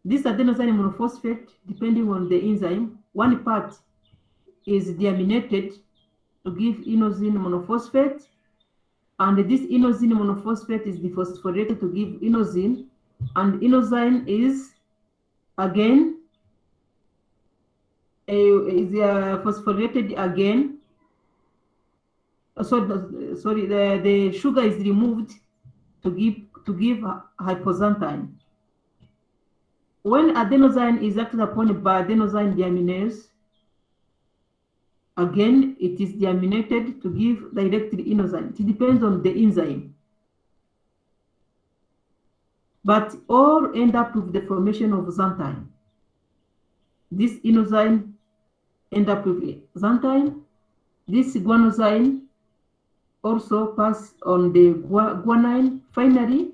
This adenosine monophosphate, depending on the enzyme, one part is deaminated to give inosine monophosphate, and this inosine monophosphate is dephosphorylated to give inosine, and inosine is again phosphorylated again. Sorry, the sugar is removed to give hypoxanthine. When adenosine is acted upon by adenosine deaminase, again it is deaminated to give directly inosine. It depends on the enzyme, but all end up with the formation of xanthine. This inosine end up with xanthine. This guanosine also pass on the guanine, finally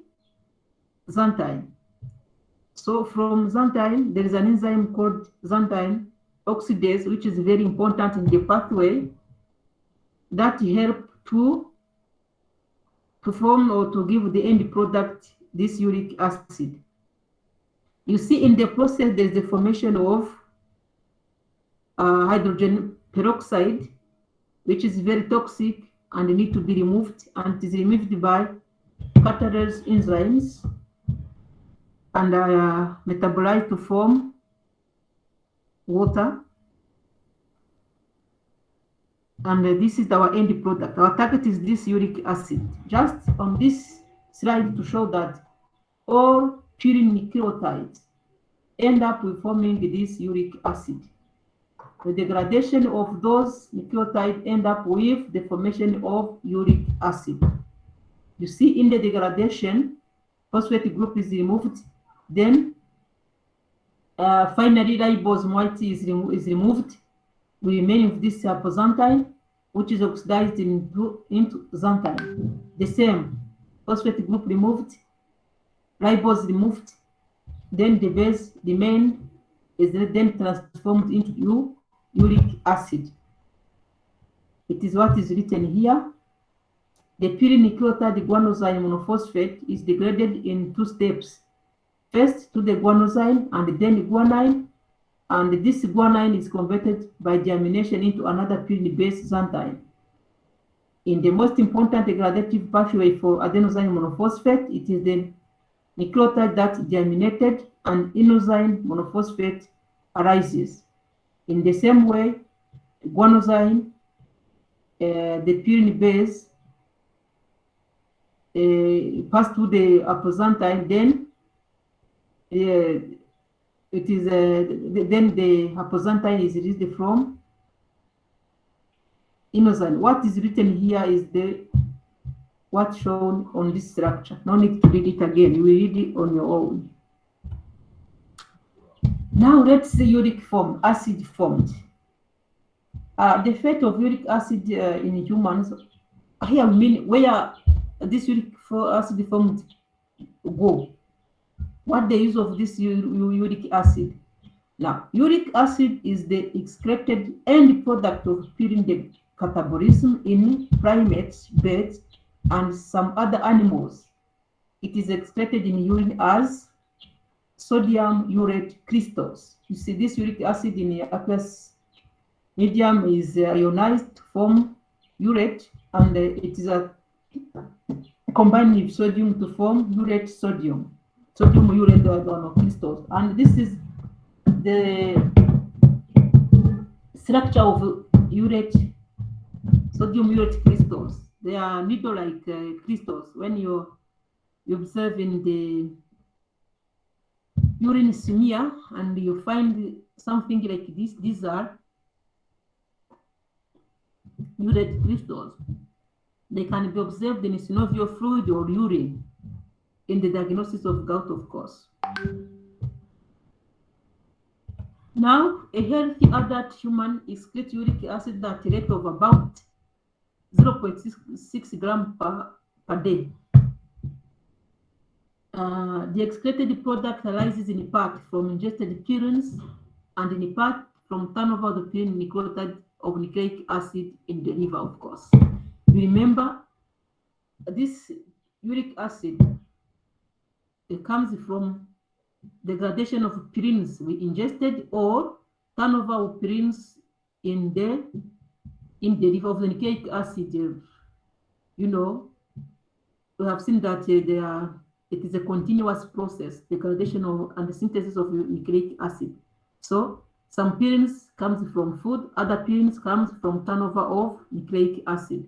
xanthine. So from xanthine, there is an enzyme called xanthine oxidase, which is very important in the pathway that help to form or to give the end product, this uric acid. You see in the process, there's the formation of hydrogen peroxide, which is very toxic and need to be removed, and it is removed by catalase enzymes and metabolized to form water. And this is our end product. Our target is this uric acid. Just on this slide to show that all pyrinucleotides end up with forming this uric acid. The degradation of those nucleotides end up with the formation of uric acid. You see in the degradation, phosphate group is removed, then finally ribose moiety is removed. We remain with this hypoxanthine, which is oxidized into xanthine. The same, phosphate group removed, ribose removed, then the base, the main, is then transformed into uric acid. It is what is written here. The pyrinucleotide guanosine monophosphate is degraded in 2 steps. First to the guanosine and then guanine, and this guanine is converted by deamination into another pyrimidine xanthine. In the most important degradative pathway for adenosine monophosphate, it is the nucleotide that deaminated and inosine monophosphate arises. In the same way, guanosine, the pyrimidine pass through the hypoxanthine, then it is then the hypoxanthine is released from inosine. What is written here is what's shown on this structure. No need to read it again. You will read it on your own. Now let's see uric acid formed. The fate of uric acid in humans. Here we mean where this uric acid formed go. What the use of this uric acid? Now, uric acid is the excreted end product of pyrimidine catabolism in primates, birds, and some other animals. It is excreted in urine as sodium urate crystals. You see, this uric acid in the aqueous medium is ionized to form urate, and it is combined with sodium to form urate sodium urate crystals. And this is the structure of sodium urate crystals. They are needle-like crystals. When you observe in the urine smear and you find something like this, these are urate crystals. They can be observed in synovial fluid or urine in the diagnosis of gout, of course. Now, a healthy adult human excretes uric acid at a rate of about 0.6 grams per day. The excreted product arises in part from ingested purines and in part from turnover of the purine nucleotide of nucleic acid in the liver, of course. You remember, this uric acid, it comes from degradation of purines we ingested or turnover of purines in the in the level of the nucleic acid, you know, we have seen that it is a continuous process, the degradation and the synthesis of nucleic acid. So some purines comes from food, other purines comes from turnover of nucleic acid.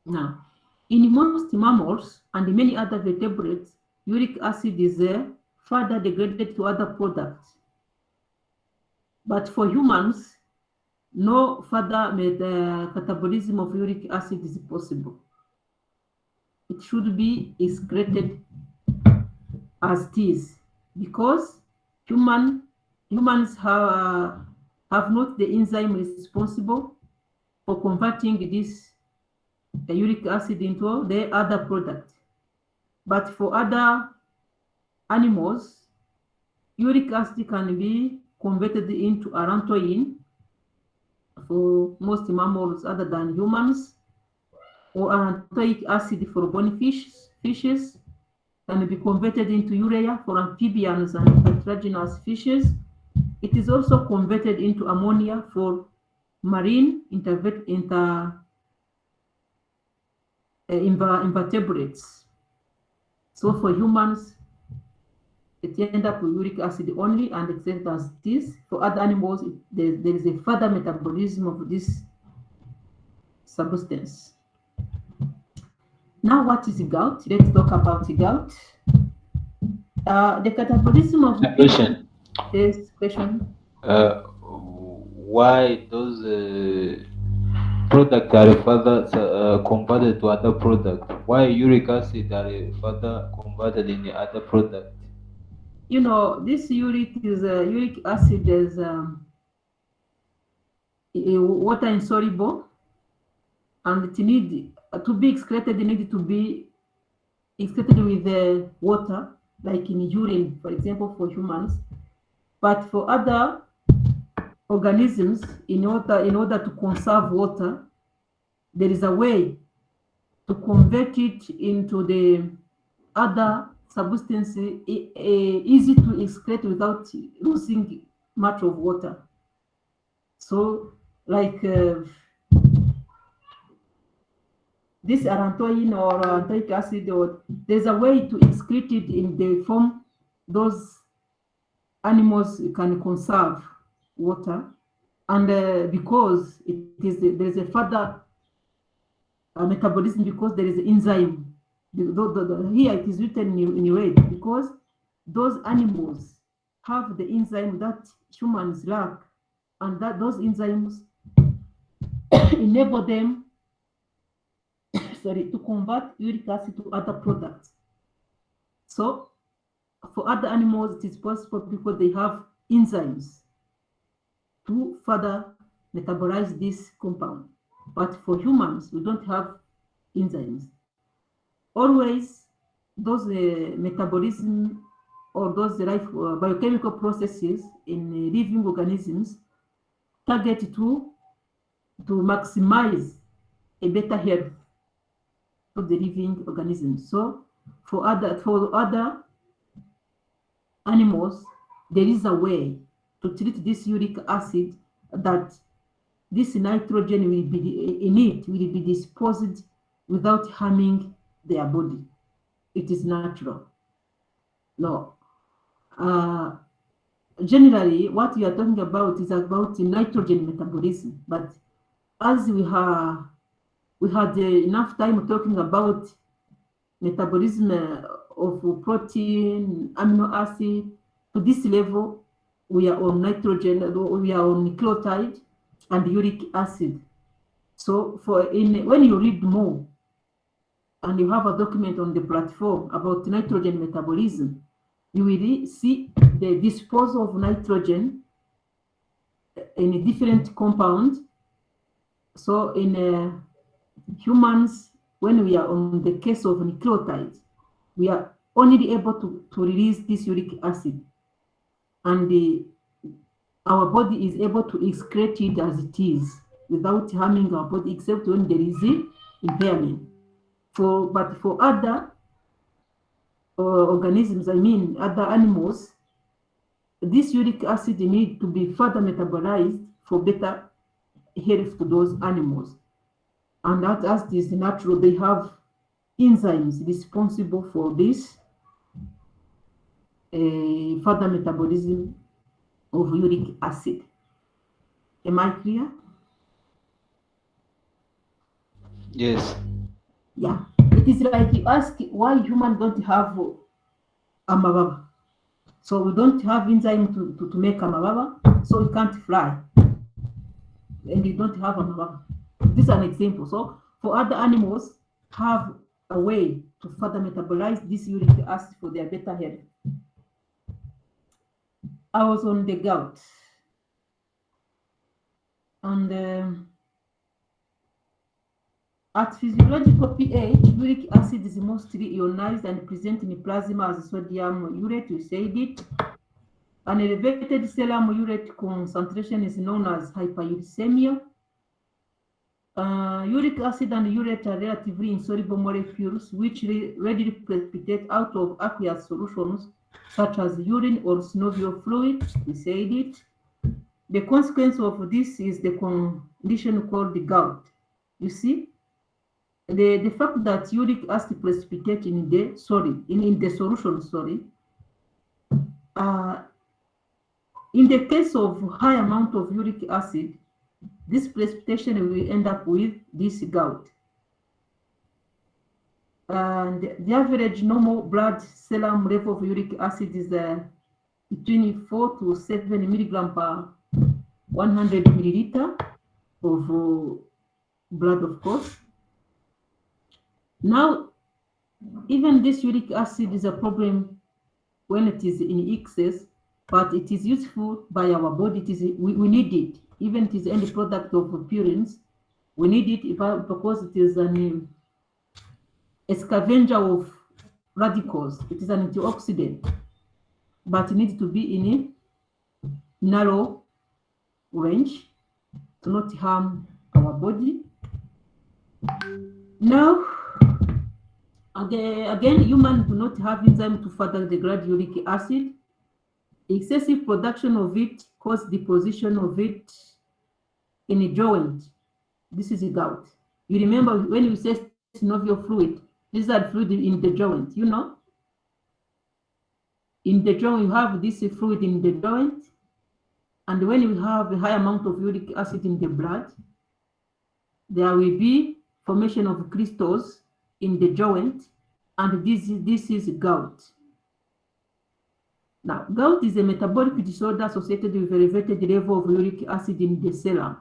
Now, in most mammals and many other vertebrates, uric acid is further degraded to other products. But for humans, no further catabolism of uric acid is possible. It should be excreted as it is, because humans have not the enzyme responsible for converting this uric acid into the other product. But for other animals, uric acid can be converted into allantoin for most mammals other than humans, or allantoic acid for bony fishes can be converted into urea for amphibians and cartilaginous fishes. It is also converted into ammonia for marine invertebrates. So for humans, it ends up with uric acid only and except as this. For other animals, there is a further metabolism of this substance. Now, what is gout? Let's talk about gout. The catabolism of A question. this question. Why those products are further converted to other product? Why uric acid are further converted in the other product? You know, this uric acid is water insoluble, and it need to be excreted. It need to be excreted with water, like in urine, for example, for humans. But for other organisms, in order to conserve water, there is a way to convert it into the other substance, easy to excrete without losing much of water. So, like this allantoin or allantoic acid, or there's a way to excrete it in the form those animals can conserve water, and because there is a further metabolism, because there is an enzyme. Here it is written in red, because those animals have the enzyme that humans lack, and that those enzymes enable them to convert uric acid to other products. So for other animals, it is possible because they have enzymes to further metabolize this compound. But for humans, we don't have enzymes. Always, those metabolism or those biochemical processes in living organisms target to maximize a better health of the living organisms. So for other animals, there is a way to treat this uric acid that this nitrogen will be disposed without harming their body. It is natural. No. Generally, what we are talking about is about nitrogen metabolism. But as we had enough time talking about metabolism of protein, amino acid, to this level, we are on nitrogen, we are on nucleotide and uric acid. So when you read more, and you have a document on the platform about nitrogen metabolism, you will see the disposal of nitrogen in a different compound. So in humans, when we are on the case of nucleotides, we are only able to release this uric acid, and our body is able to excrete it as it is without harming our body, except when there is impairment. But for other organisms, I mean other animals, this uric acid needs to be further metabolized for better health to those animals. And that, as it is natural, they have enzymes responsible for this further metabolism of uric acid. Am I clear? Yes. Yeah. It is like you ask why humans don't have amababa. So we don't have enzyme to make amababa, so we can't fly. And you don't have amababa. This is an example. So for other animals, have a way to further metabolize this uric acid for their better health. I was on the gout, and at physiological pH, uric acid is mostly ionized and present in plasma as sodium urate. We said it. An elevated serum urate concentration is known as hyperuricemia. Uric acid and urate are relatively insoluble molecules which readily precipitate out of aqueous solutions such as urine or synovial fluid. We said it. The consequence of this is the condition called gout. You see, the fact that uric acid precipitate in the solution, in the case of high amount of uric acid, this precipitation will end up with this gout. And the average normal blood serum level of uric acid is between 4 to 7 milligram per 100 milliliter of blood, of course. Now, even this uric acid is a problem when it is in excess, but it is useful by our body. We need it, even it is any product of purines. We need it because it is a scavenger of radicals. It is an antioxidant, but it needs to be in a narrow range to not harm our body. Now, again, humans do not have enzyme to further degrade uric acid. Excessive production of it causes deposition of it in a joint. This is a gout. You remember when you say synovial fluid, this is a fluid in the joint, you know? In the joint, you have this fluid in the joint, and when you have a high amount of uric acid in the blood, there will be formation of crystals in the joint, and this is gout. Now, gout is a metabolic disorder associated with elevated level of uric acid in the serum.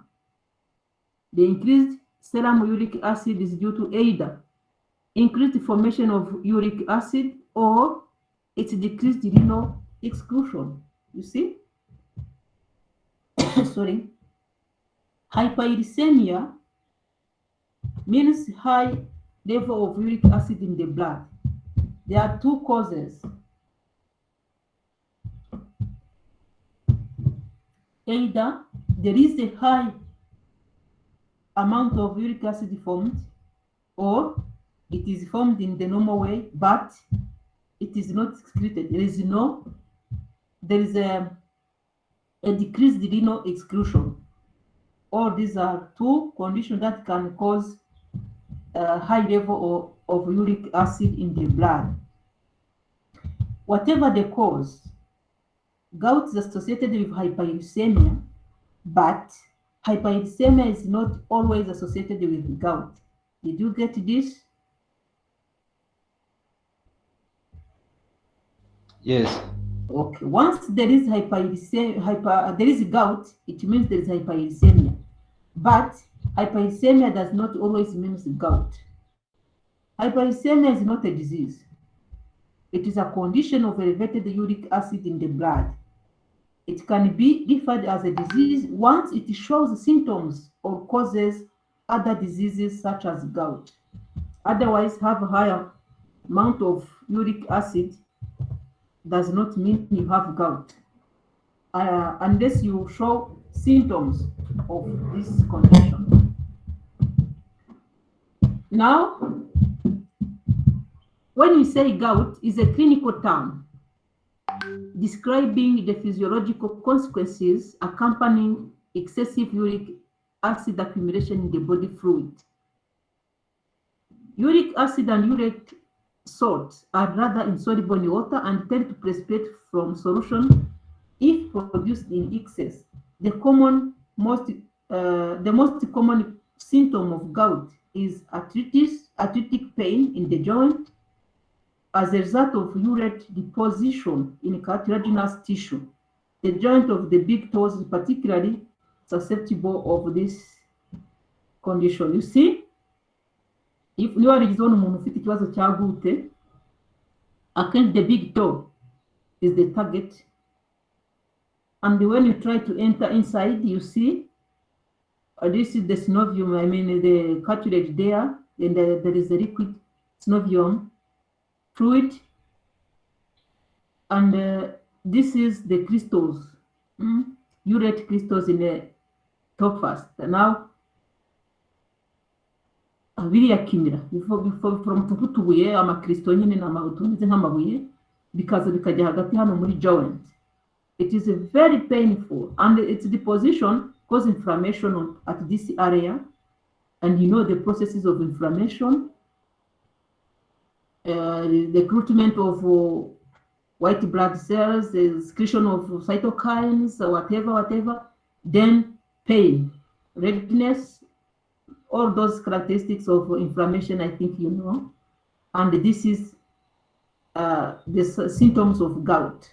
The increased serum uric acid is due to either increased formation of uric acid or its decreased renal excretion. You see? Sorry. Hyperuricemia means high level of uric acid in the blood. There are two causes. Either there is a high amount of uric acid formed, or it is formed in the normal way, but it is not excreted. There is a decreased renal excretion. All these are two conditions that can cause a high level of uric acid in the blood. Whatever the cause, gout is associated with hyperuricemia, but hyperuricemia is not always associated with gout. Did you get this? Yes. Okay. Once there is there is gout, it means there is hyperuricemia. But hyperuricemia does not always mean gout. Hyperuricemia is not a disease. It is a condition of elevated uric acid in the blood. It can be referred as a disease once it shows symptoms or causes other diseases such as gout. Otherwise, have a higher amount of uric acid does not mean you have gout, unless you show symptoms of this condition. Now, when we say gout, is a clinical term describing the physiological consequences accompanying excessive uric acid accumulation in the body fluid. Uric acid and uric salts are rather insoluble in water and tend to precipitate from solution if produced in excess. The most common symptom of gout is arthritic pain in the joint as a result of urate deposition in cartilaginous tissue. The joint of the big toes is particularly susceptible of this condition. You see, if niba warigize ubona umuntu ufite ikibazo cya gute, akenshi the big toe is the target, and when you try to enter inside, you see this is the synovium, I mean the cartilage there, and there is a liquid synovium fluid, and this is the crystals, urate crystals in the top first. Now biriya kimira from tutubuye amakristo nyine n'amabutumeze nk'amabuye bikaza bikajya hagati hano muri joint. It is very painful, and its deposition causes inflammation at this area, and you know the processes of inflammation, the recruitment of white blood cells, the excretion of cytokines, whatever, then pain, redness, all those characteristics of inflammation, I think you know. And this is the symptoms of gout.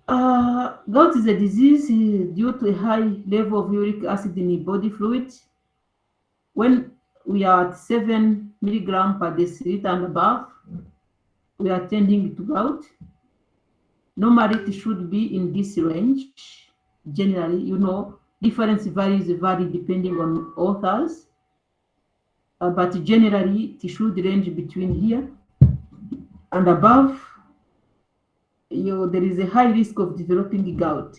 Gout is a disease due to a high level of uric acid in the body fluid. When we are at 7 milligrams per deciliter and above, we are tending to gout. Normally, it should be in this range. Generally, you know, difference vary depending on authors, but generally, it should range between here and above. There is a high risk of developing gout.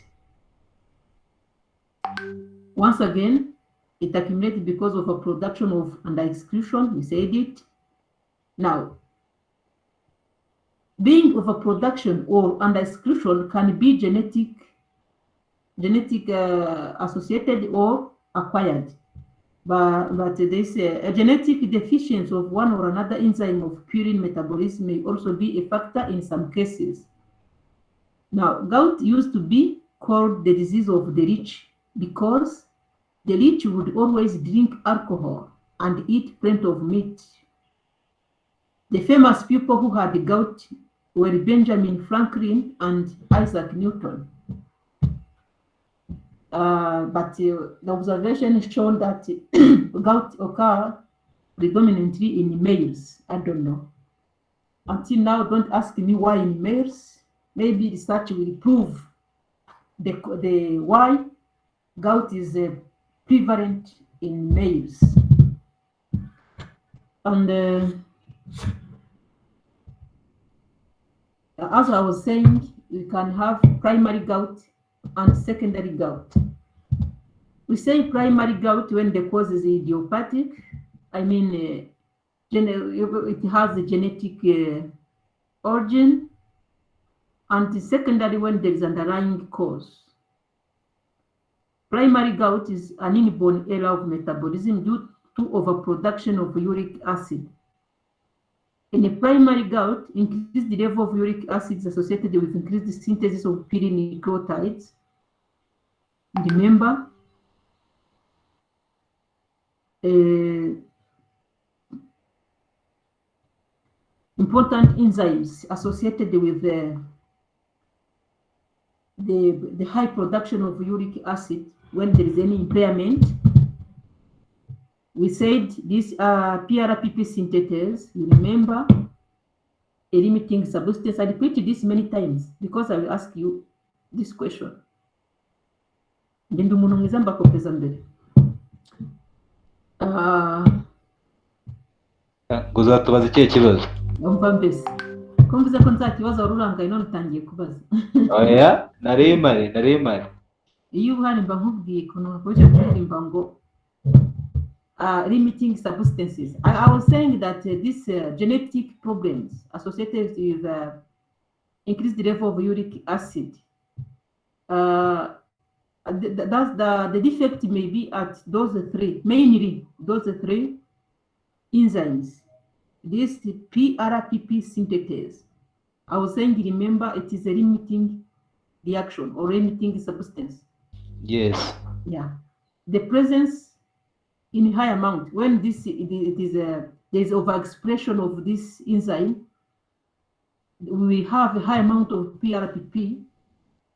Once again, it accumulates because of a production of under-excretion, we said it. Now, being overproduction or under-excretion can be genetic associated or acquired. But they say a genetic deficiency of one or another enzyme of purine metabolism may also be a factor in some cases. Now, gout used to be called the disease of the rich because the rich would always drink alcohol and eat plenty of meat. The famous people who had gout were Benjamin Franklin and Isaac Newton. But the observation has shown that gout occurs predominantly in males. I don't know. Until now, don't ask me why in males. Maybe research will prove the why gout is prevalent in males. And as I was saying, we can have primary gout and secondary gout. We say primary gout when the cause is idiopathic. I mean, it has a genetic origin. And the secondary when there is underlying cause. Primary gout is an inborn error of metabolism due to overproduction of uric acid. In a primary gout, increased level of uric acid is associated with increased synthesis of pyrimidine. Remember, important enzymes associated with the high production of uric acid when there is any impairment. We said these are PRPP synthetase. You remember a limiting substance. I repeated this many times because I will ask you this question. Ngende umuntu mwiza mbakopeza mbere. Uzatubaza ikihe kibazo? Umva mbese ko mvuze ko nzakibaza wari urangaye none utangiye kubaza. Oya, naremare. Iyo uhari mba nkubwiye ukuntu bakoresha kuririmba ngo limiting substances. I was saying that these genetic problems associated with increased level of uric acid That's the defect may be at those three, mainly those three enzymes. This PRPP synthetase. I was saying, remember, it is a limiting reaction or limiting substance. Yes. Yeah. The presence in high amount, when there is overexpression of this enzyme, we have a high amount of PRPP,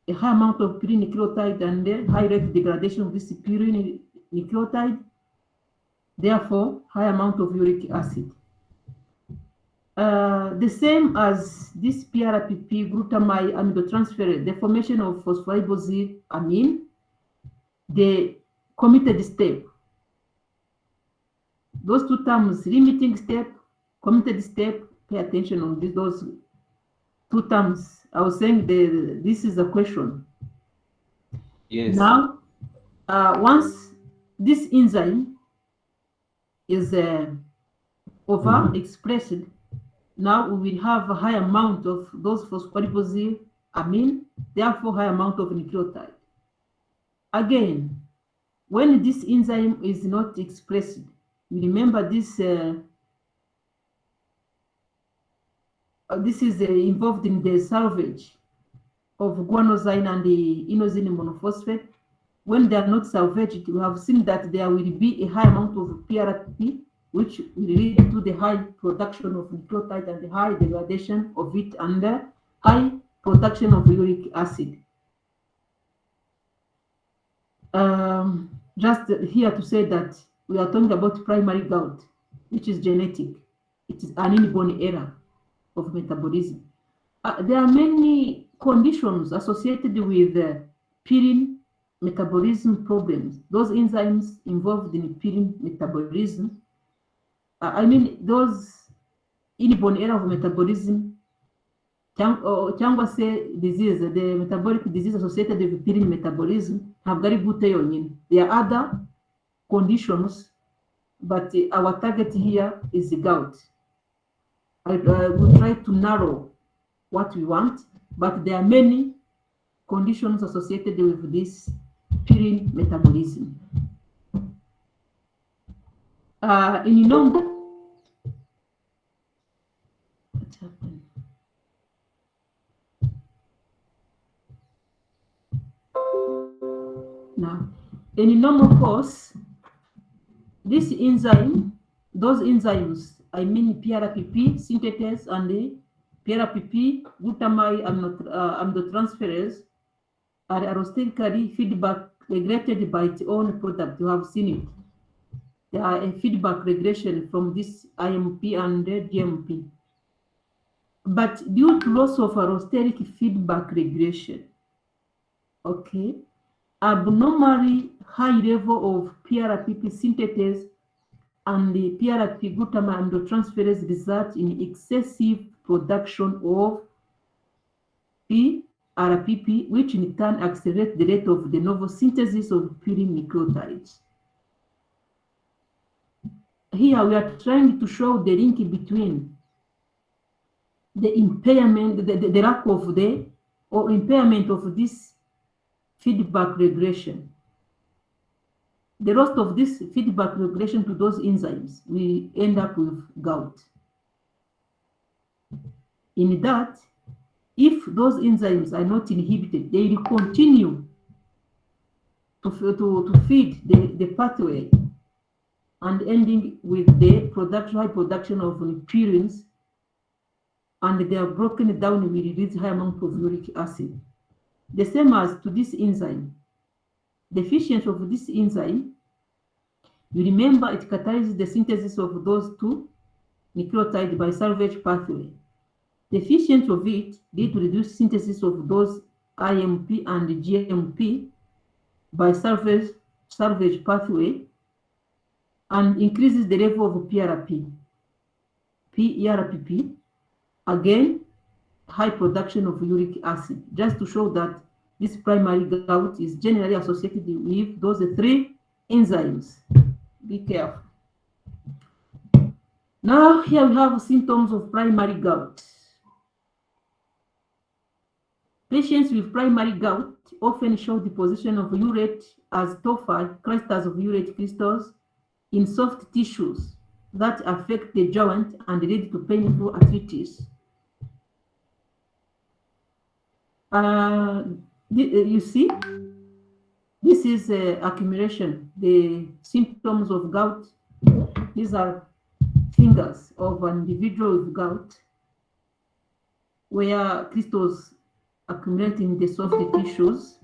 a high amount of pyrinucleotide, and a high rate degradation of this pyrinucleotide, therefore high amount of uric acid. The same as this PRPP glutamine aminotransferase, the formation of phosphorybosylamine, the committed step. Those two terms, limiting step, committed step, pay attention on those two terms. I was saying this is a question. Yes. Now, once this enzyme is overexpressed, now we will have a high amount of those phosphorybosylamine, therefore high amount of nucleotide. Again, when this enzyme is not expressed, you remember this this is involved in the salvage of guanosine and the inosine monophosphate. When they are not salvaged, we have seen that there will be a high amount of PRP, which will lead to the high production of nucleotide and the high degradation of it and the high production of uric acid. Just here to say that we are talking about primary gout, which is genetic. It is an inborn error of metabolism. There are many conditions associated with pyrin metabolism problems. Those enzymes involved in pyrin metabolism, I mean those inborn error of metabolism, cyangwa se disease, the metabolic disease associated with pyrin metabolism, ntabwo ari gute yonyine. There are other conditions, but our target here is the gout. I will try to narrow what we want, but there are many conditions associated with this pyrin metabolism. In what happened? Now, in a normal course, this enzyme, those enzymes, I mean PRPP synthetase and the PRPP glutamine aminotransferase, are allosterically feedback regulated by its own product. You have seen it. There are a feedback regulation from this IMP and the GMP. But due to loss of allosteric feedback regulation, okay, abnormally high level of PRPP synthetase and the PRP glutamine aminotransferase result in excessive production of PRPP, which in turn accelerates the rate of de novo synthesis of pyrinucleotides. Here we are trying to show the link between the impairment, the lack of the or impairment of this feedback regulation. The loss of this feedback regulation to those enzymes, we end up with gout. In that, if those enzymes are not inhibited, they will continue to feed the pathway and ending with the high production of purines, and they are broken down with release high amount of uric acid. The same as to this enzyme. Deficiency of this enzyme, you remember it catalyzes the synthesis of those two nucleotides by salvage pathway. Deficiency of it leads to reduced synthesis of those IMP and GMP by salvage pathway and increases the level of PRP. PRPP, again, high production of uric acid, just to show that this primary gout is generally associated with those three enzymes. Be careful. Now, here we have symptoms of primary gout. Patients with primary gout often show deposition of urate as tophi, clusters of urate crystals, in soft tissues that affect the joint and lead to painful arthritis. You see, this is accumulation, the symptoms of gout. These are fingers of an individual with gout, where crystals accumulate in the soft tissues.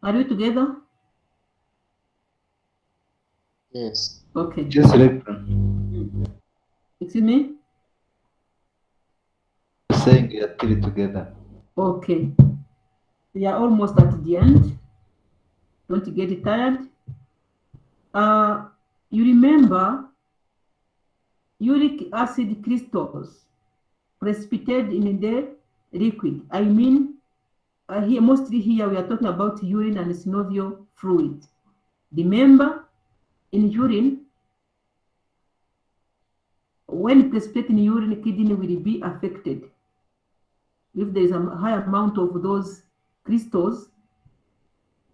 Are you together? Yes. Okay. Just electron. Excuse me? Saying we are still together. Okay. We are almost at the end. Don't get tired. You remember uric acid crystals precipitated in the liquid. I mean, mostly here we are talking about urine and synovial fluid. Remember, in urine, when precipitated in urine, kidney will be affected. If there is a high amount of those crystals,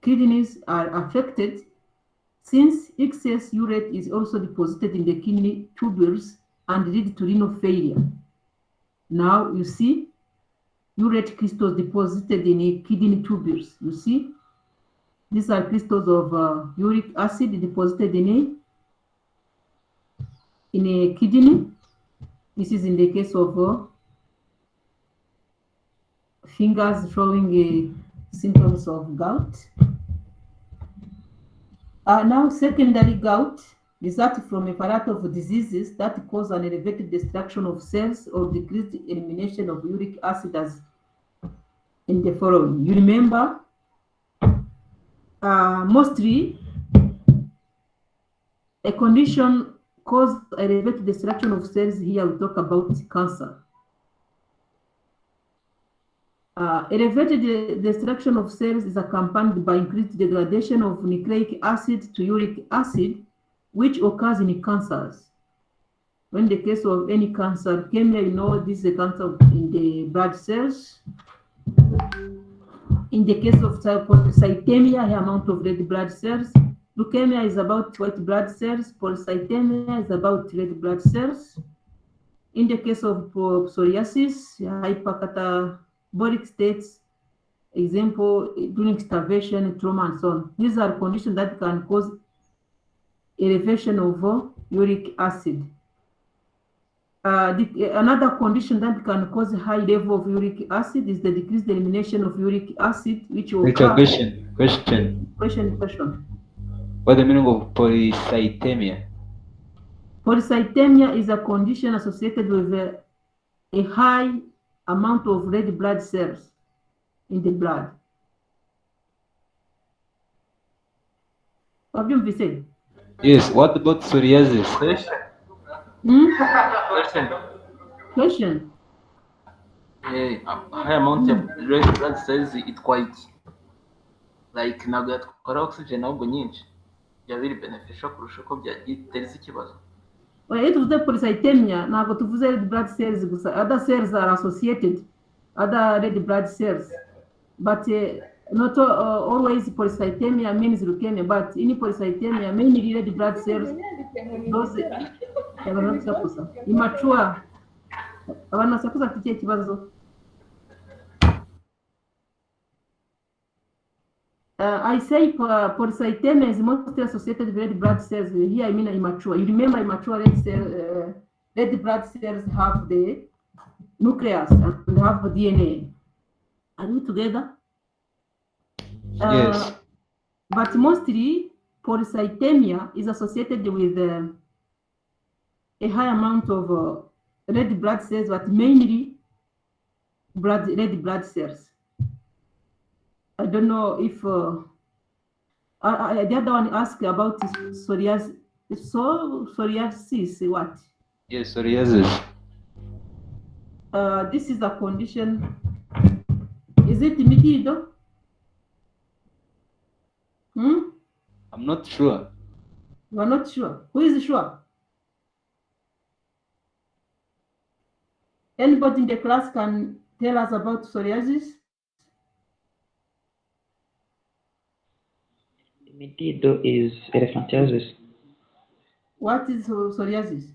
kidneys are affected, since excess urate is also deposited in the kidney tubules and lead to renal failure. Now you see urate crystals deposited in kidney tubules. You see, these are crystals of uric acid deposited in a kidney. This is in the case of fingers showing symptoms of gout. Now, secondary gout results from a variety of diseases that cause an elevated destruction of cells or decreased elimination of uric acid, as in the following. You remember, mostly a condition causes elevated destruction of cells. Here we talk about cancer. Elevated destruction of cells is accompanied by increased degradation of nucleic acid to uric acid, which occurs in cancers. In the case of any cancer, leukemia, you know, this is a cancer in the blood cells. In the case of polycythemia, high amount of red blood cells. Leukemia is about white blood cells. Polycythemia is about red blood cells. In the case of psoriasis, hypercatabolic states, example, during starvation, trauma, and so on. These are conditions that can cause elevation of uric acid. Another condition that can cause high level of uric acid is the decreased elimination of uric acid, which will Question. Question. What's the meaning of polycythemia? Polycythemia is a condition associated with a high amount of red blood cells in the blood. What do you say? Yes. What about psoriasis? Question. High amount of red blood cells, it quite like ntabwo yatwara oxygen ahubwo nyinshi byaba biri beneficial kurusha uko byateza ikibazo. Iyo tuvuze polycythemia ntabwo tuvuze red blood cells gusa. Other cells are associated, other red blood cells, but not always polycythemia means leukemia, but in polycythemia mainly red blood cells, those immature. Abantu basakuza afite ikihe kibazo? I say polycythemia is mostly associated with red blood cells. Here I mean immature. You remember immature red blood cells have the nucleus and have the DNA. Are we together? Yes. But mostly polycythemia is associated with a high amount of red blood cells, but mainly red blood cells. I don't know if the other one asked about psoriasis. Psoriasis, what? Yes, psoriasis. This is a condition. Is it mitido? I'm not sure. You are not sure. Who is sure? Anybody in the class can tell us about psoriasis? Metido is elephantiasis. What is psoriasis?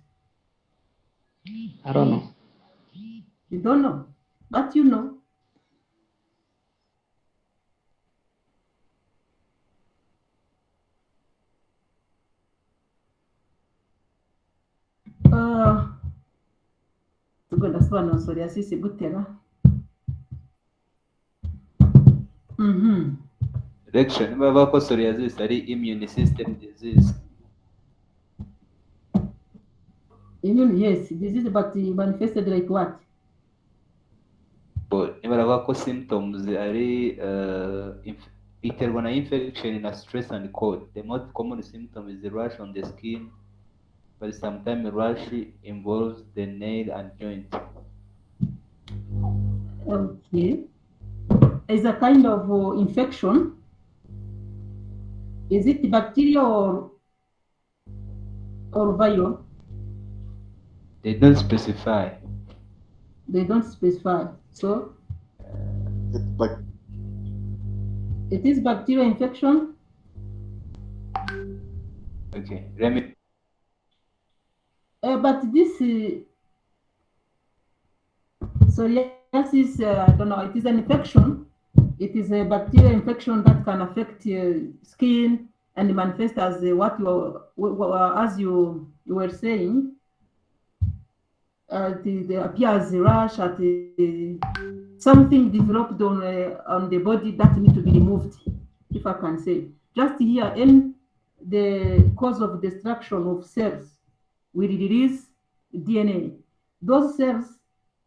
I don't know. You don't know, but you know. Tugomba ndasobanura psoriasis gutera. Lecture niba bavuga ko psoriasis ari immune system disease. Yes, disease, but manifested like what? Niba bavuga ko symptoms ari iterwa na infection na stress and cold. The most common symptom is the rash on the skin, but sometimes rash involves the nail and joint. Okay. Is a kind of infection. Is it bacterial or viral? They don't specify. They don't specify. So It's like it is bacterial infection. Okay, let me. But this psoriasis, I don't know, it is an infection. It is a bacterial infection that can affect skin and manifest as what as you were saying. It appears as a rash at something developed on the body that need to be removed, if I can say. Just here, in the cause of destruction of cells will release DNA. Those cells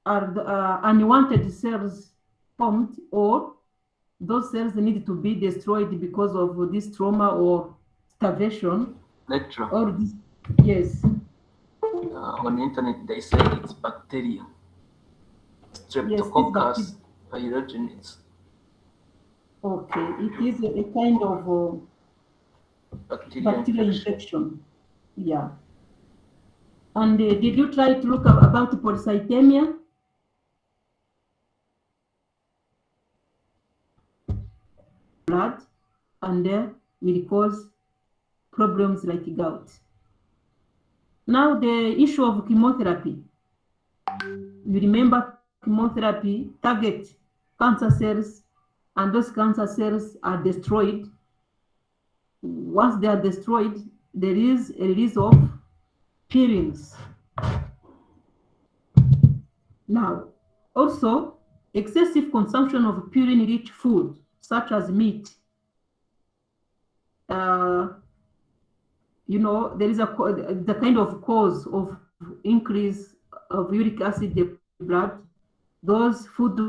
are the, unwanted cells formed, or those cells need to be destroyed because of this trauma or starvation. Lecture. Or this, yes. On the internet, they say it's bacteria. Streptococcus pyogenes. Okay, it is a kind of bacterial infection. Yeah. And did you try to look about polycythemia? Blood, and will cause problems like gout. Now the issue of chemotherapy. You remember chemotherapy target cancer cells, and those cancer cells are destroyed. Once they are destroyed, there is a release of purines. Now, also, excessive consumption of purine-rich food, such as meat. There is the kind of cause of increase of uric acid in the blood. Those food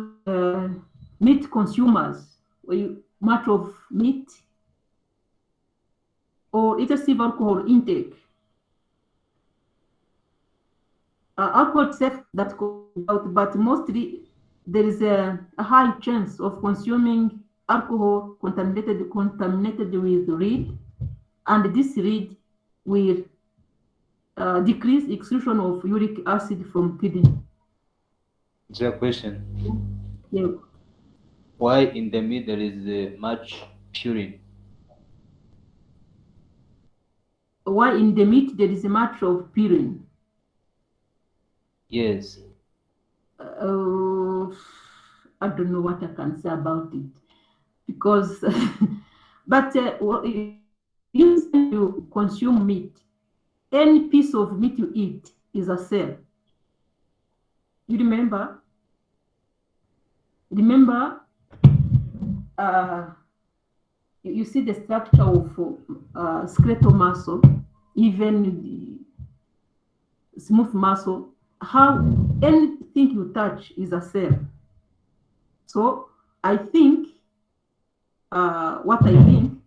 meat consumers, much of meat, or excessive alcohol intake. Alcohol itself that out, but mostly there is a high chance of consuming alcohol contaminated with lead, and this lead will decrease excretion of uric acid from kidney. Is there a question? Yeah. Why in the meat there is much purine? Why in the meat there is much of purine? Yes. I don't know what I can say about it, because but you consume meat, any piece of meat you eat is a cell. You remember you see the structure of skeletal muscle, even the smooth muscle, how anything you touch is a cell. So I think what I think,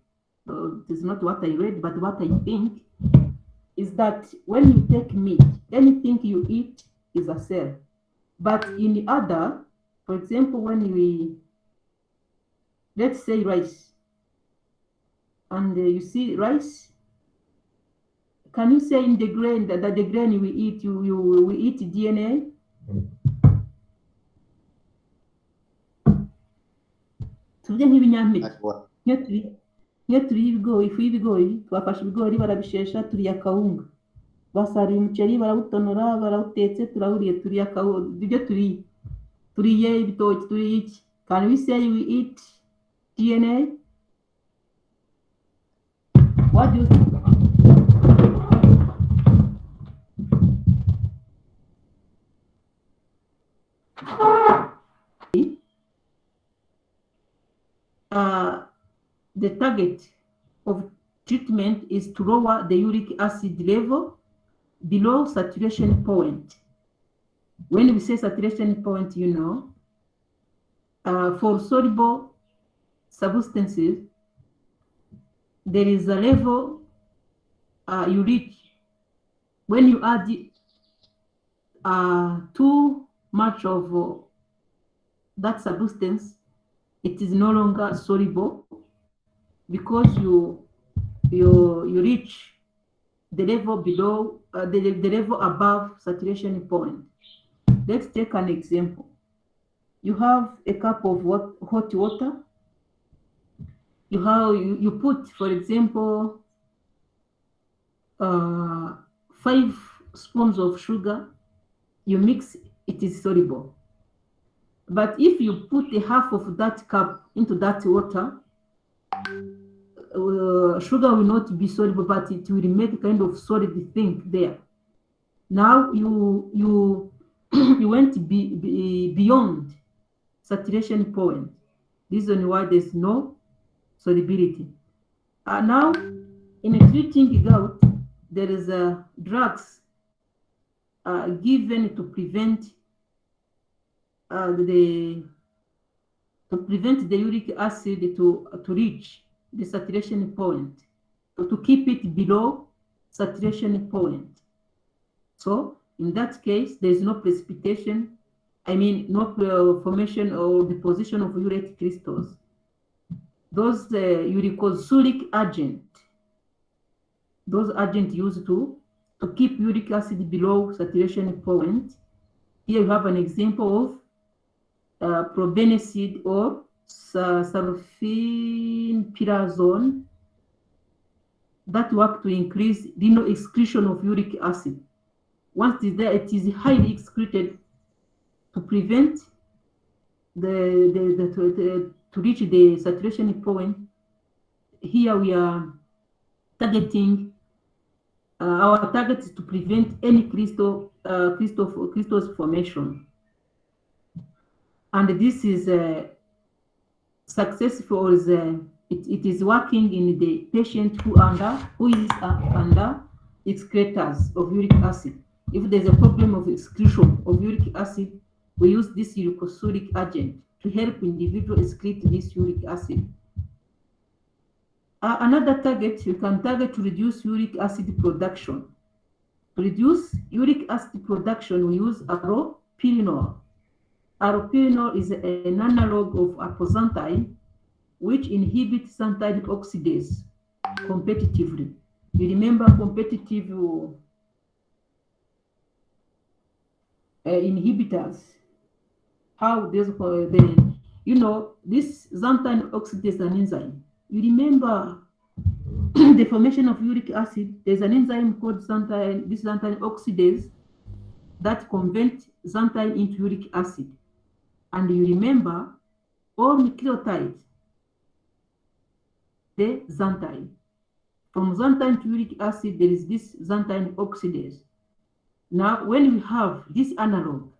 it is not what I read, but what I think is that when you take meat, anything you eat is a cell. But in the other, for example, when we, let's say rice, and you see rice, Can you say in the grain that the grain we eat, we eat DNA? Tuvuge nk'ibinyampeke. Like what? Iyo turiye ibigori, ifu y'ibigori, twafashe ibigori barabishesha, turiye akawunga. Basaruye umuceri, barawutonora, barawutetse, turawuriye, turiye akawunga. Ibyo turiye ibitoki, turiye iki? Can we say we eat DNA? What do you think? The target of treatment is to lower the uric acid level below saturation point. When we say saturation point, you know, for soluble substances, there is a level you reach when you add too much of that substance. It is no longer soluble because you reach the level below the level above saturation point. Let's take an example. You have a cup of hot water. You put, for example, 5 spoons of sugar. You mix, it is soluble. But if you put a half of that cup into that water, sugar will not be soluble, but it will make a kind of solid thing there. Now you went beyond saturation point. Reason why there's no solubility. Now, in treating gout, there is drugs given to prevent the uric acid to reach the saturation point, to keep it below saturation point. So in that case, there is no precipitation, no formation or deposition of uric crystals. Those uricosuric agent, those agents used to keep uric acid below saturation point. Here you have an example of probenecid or sulfenpyrazone that work to increase renal excretion of uric acid. Once it is there, it is highly excreted to prevent to reach the saturation point. Here we are targeting, our target is to prevent any crystals formation. And this is successful, it is working in the patient who is under excretors of uric acid. If there's a problem of excretion of uric acid, we use this uricosuric agent to help individual excrete this uric acid. Another target, you can target to reduce uric acid production. To reduce uric acid production, we use allopurinol. Allopurinol is an analog of apoxanthine, which inhibits xanthine oxidase competitively. You remember competitive inhibitors, how this xanthine oxidase an enzyme. You remember the formation of uric acid, there's an enzyme called xanthine oxidase that converts xanthine into uric acid. And you remember all nucleotides, the xanthine. From xanthine to uric acid, there is this xanthine oxidase. Now, when we have this analog,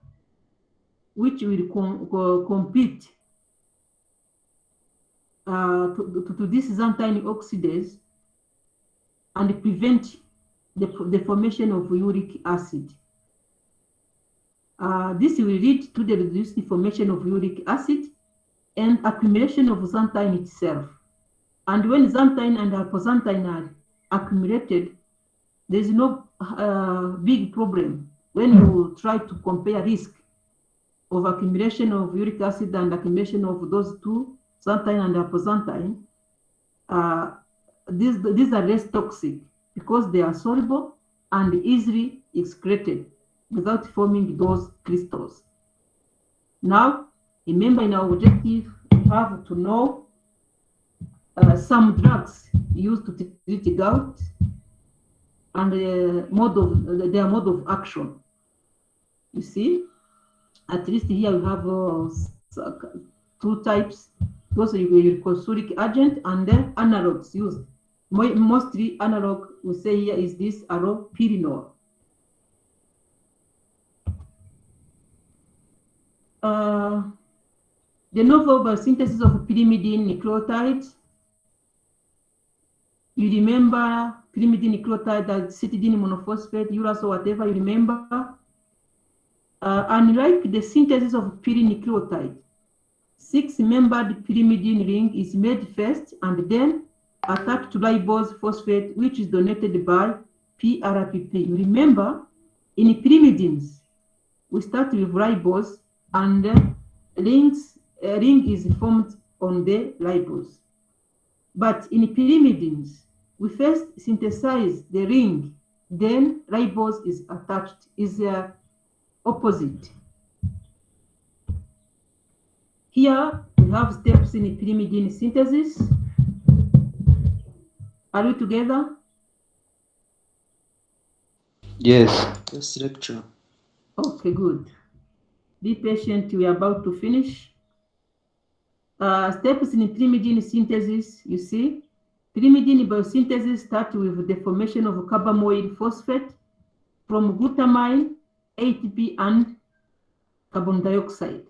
which will compete to this xanthine oxidase and prevent the formation of uric acid. This will lead to the reduced formation of uric acid and accumulation of xanthine itself. And when xanthine and apoxanthine are accumulated, there is no big problem when you try to compare risk of accumulation of uric acid and accumulation of those two, xanthine and apoxanthine. These are less toxic because they are soluble and easily excreted without forming those crystals. Now, remember in our objective, we have to know some drugs used to treat gout and their mode of action. You see, at least here we have two types. Those are uricosuric agent and then analogues used. Mostly analog we say here is this allopurinol. The novel biosynthesis of pyrimidine nucleotides. You remember pyrimidine nucleotide, that cytidine monophosphate, uracil, whatever you remember. Unlike the synthesis of pyrinucleotide, 6-membered pyrimidine ring is made first and then attached to ribose phosphate, which is donated by PRPP. You remember, in pyrimidines, we start with ribose and a ring is formed on the ribose. But in pyrimidines, we first synthesize the ring, then ribose is attached, is opposite. Here we have steps in pyrimidine synthesis. Are we together? Yes. Yes, lecture. Okay, good. Be patient, we are about to finish. Steps in pyrimidine synthesis, you see. Pyrimidine biosynthesis starts with the formation of carbamoyl phosphate from glutamine, ATP, and carbon dioxide.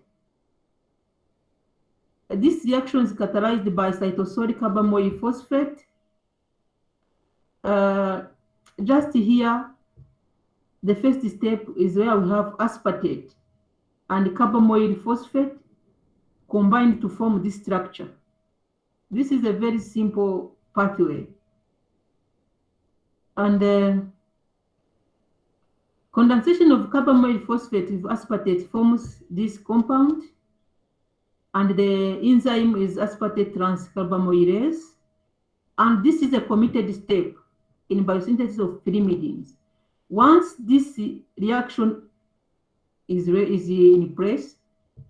This reaction is catalyzed by cytosolic carbamoyl phosphate. Just here, the first step is where we have aspartate and carbamoyl phosphate combined to form this structure. This is a very simple pathway. And condensation of carbamoyl phosphate with aspartate forms this compound, and the enzyme is aspartate transcarbamylase. And this is a committed step in biosynthesis of pyrimidines. Once this reaction is in place,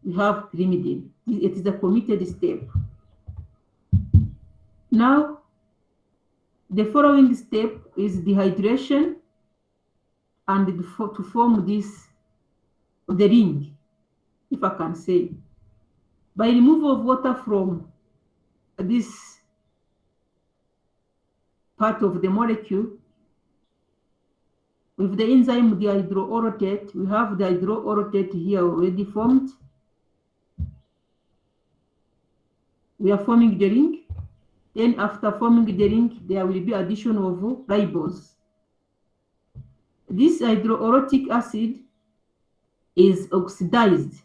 we have pyrimidine. It is a committed step. Now, the following step is dehydration and to form this, the ring, if I can say. By removal of water from this part of the molecule, with the enzyme dehydroorotate, we have the hydroorotate here already formed. We are forming the ring. Then after forming the ring, there will be addition of ribose. This hydroorotic acid is oxidized.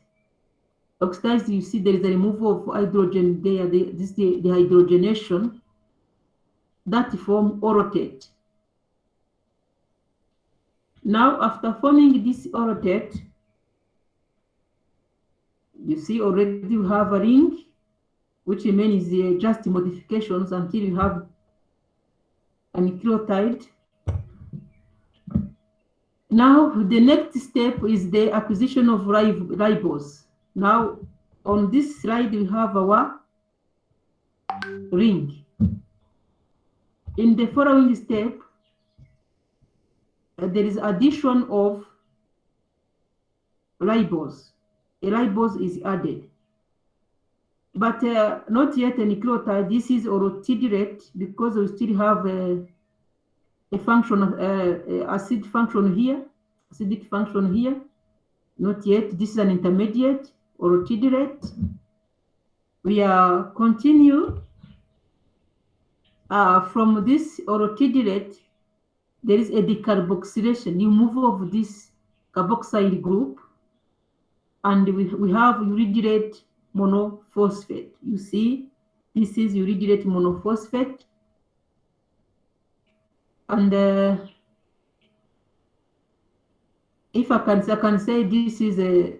Oxidized, you see there is a removal of hydrogen there, this is the hydrogenation that form orotate. Now, after forming this orotate, you see already we have a ring, which remains just modifications until you have a nucleotide. Now, the next step is the acquisition of ribose. Now, on this slide, we have our ring. In the following step, there is addition of ribose. A ribose is added. But not yet a nucleotide. This is orotidirate because we still have a function, acid function here, acidic function here. Not yet. This is an intermediate orotidirate. We continue from this orotidirate. There is a decarboxylation, removal of this carboxyl group, and we have uridirate monophosphate. You see, this is uridirate monophosphate, and if I can say this is a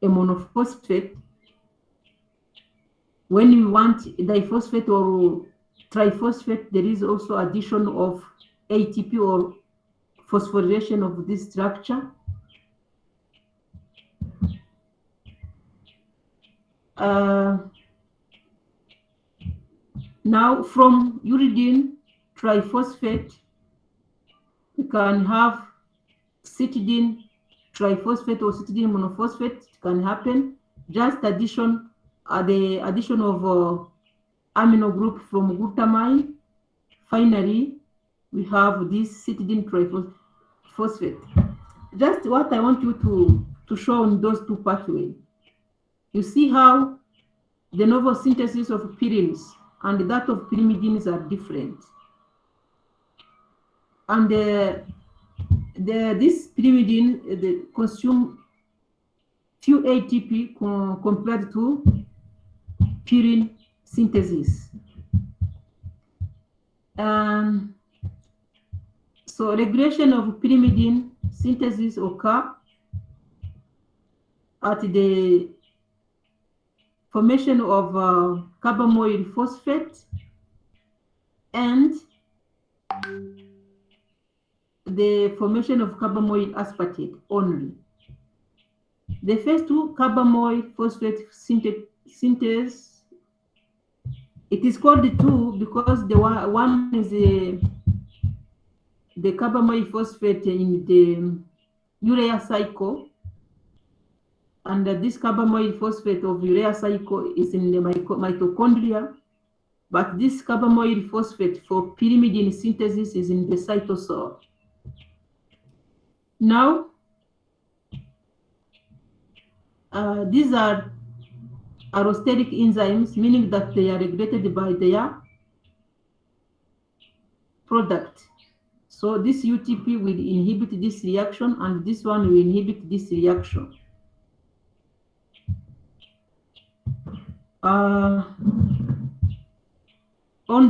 monophosphate. When you want diphosphate or triphosphate, there is also addition of ATP or phosphorylation of this structure. Now from uridine triphosphate, we can have cytidine triphosphate or cytidine monophosphate. It can happen. Just addition, the addition of amino group from glutamine. Finally, we have this cytidine triphosphate. Just what I want you to show on those two pathways. You see how the novel synthesis of purines and that of pyrimidines are different. And this pyrimidine consume few ATP compared to purine synthesis. So regulation of pyrimidine synthesis occur at the formation of carbamoyl phosphate and the formation of carbamoyl aspartate only. The first two carbamoyl phosphate synthase, it is called the two because the one is the carbamoyl phosphate in the urea cycle, and this carbamoyl phosphate of urea cycle is in the mitochondria, but this carbamoyl phosphate for pyrimidine synthesis is in the cytosol. Now, these are allosteric enzymes, meaning that they are regulated by their product. So this UTP will inhibit this reaction, and this one will inhibit this reaction. On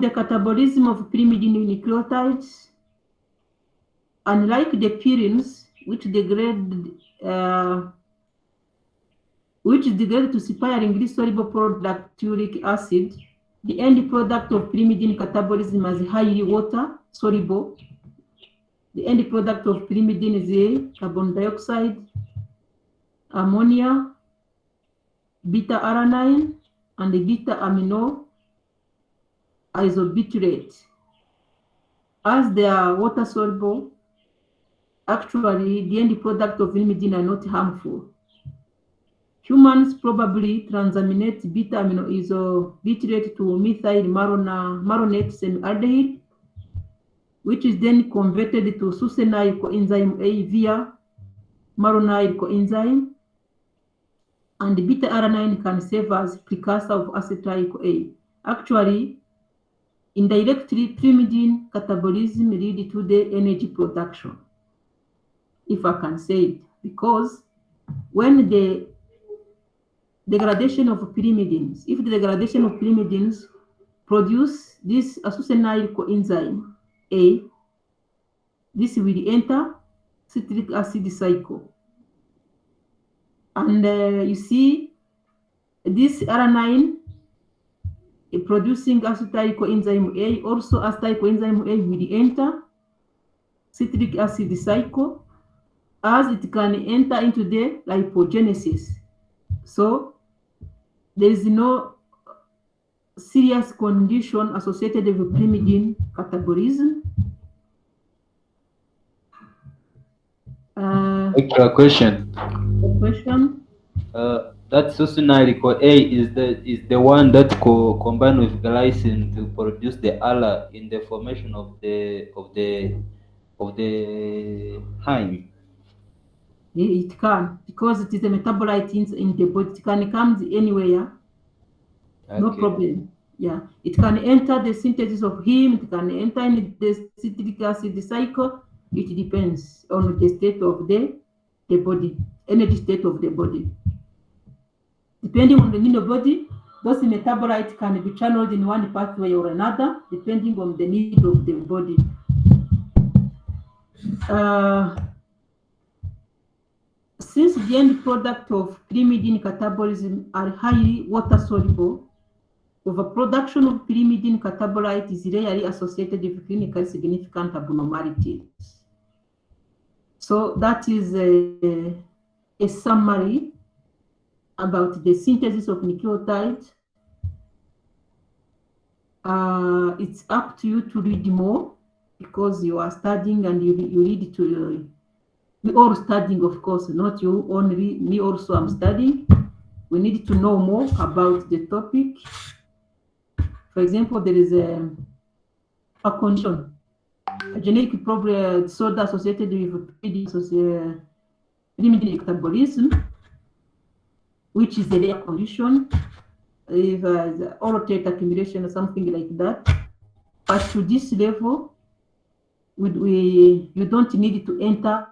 the catabolism of pyrimidine nucleotides, unlike the purines, which degrade to spiral soluble product uric acid, the end product of pyrimidine catabolism is highly water soluble. The end product of pyrimidine is carbon dioxide, ammonia, beta alanine, and the beta amino isobutyrate. As they are water soluble, actually the end product of pyrimidine are not harmful. Humans probably transaminate beta amino isobutyrate to methyl malonate semialdehyde, which is then converted to succinyl coenzyme A via malonyl coenzyme, and beta alanine can serve as precursor of acetyl CoA. Actually, indirectly, pyrimidine catabolism lead to the energy production, if I can say it, because when the degradation of pyrimidines, if the degradation of pyrimidines produce this succinyl coenzyme A, this will enter citric acid cycle. And you see this alanine producing acetyl coenzyme A, also acetyl coenzyme A will enter citric acid cycle, as it can enter into the lipogenesis. So there is no serious condition associated with pyrimidine catabolism. Extra question. That succinyl CoA is the one that combine with glycine to produce the ALA in the formation of the chyme. It can, because it is a metabolite in the body. It can come anywhere, no problem. Yeah, it can enter the synthesis of heme. It can enter in the citric acid cycle. It depends on the state of the body, energy state of the body. Depending on the need of body, those metabolites can be channeled in one pathway or another, depending on the need of the body. Since the end product of pyrimidine catabolism are highly water soluble, Overproduction of pyrimidine catabolite is rarely associated with clinically significant abnormalities. So that is a summary about the synthesis of nucleotides. It's up to you to read more because you are studying and you read to we all studying, of course, not you only, me also I'm studying. We need to know more about the topic. For example, there is a condition, a genetic problem disorder associated with pyrimidine metabolism, which is a rare condition, if oral-tate accumulation or something like that. But to this level, you don't need to enter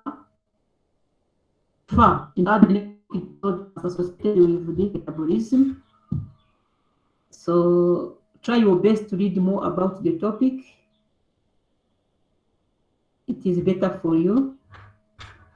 far in other disorders associated with the metabolism. So try your best to read more about the topic. It is better for you.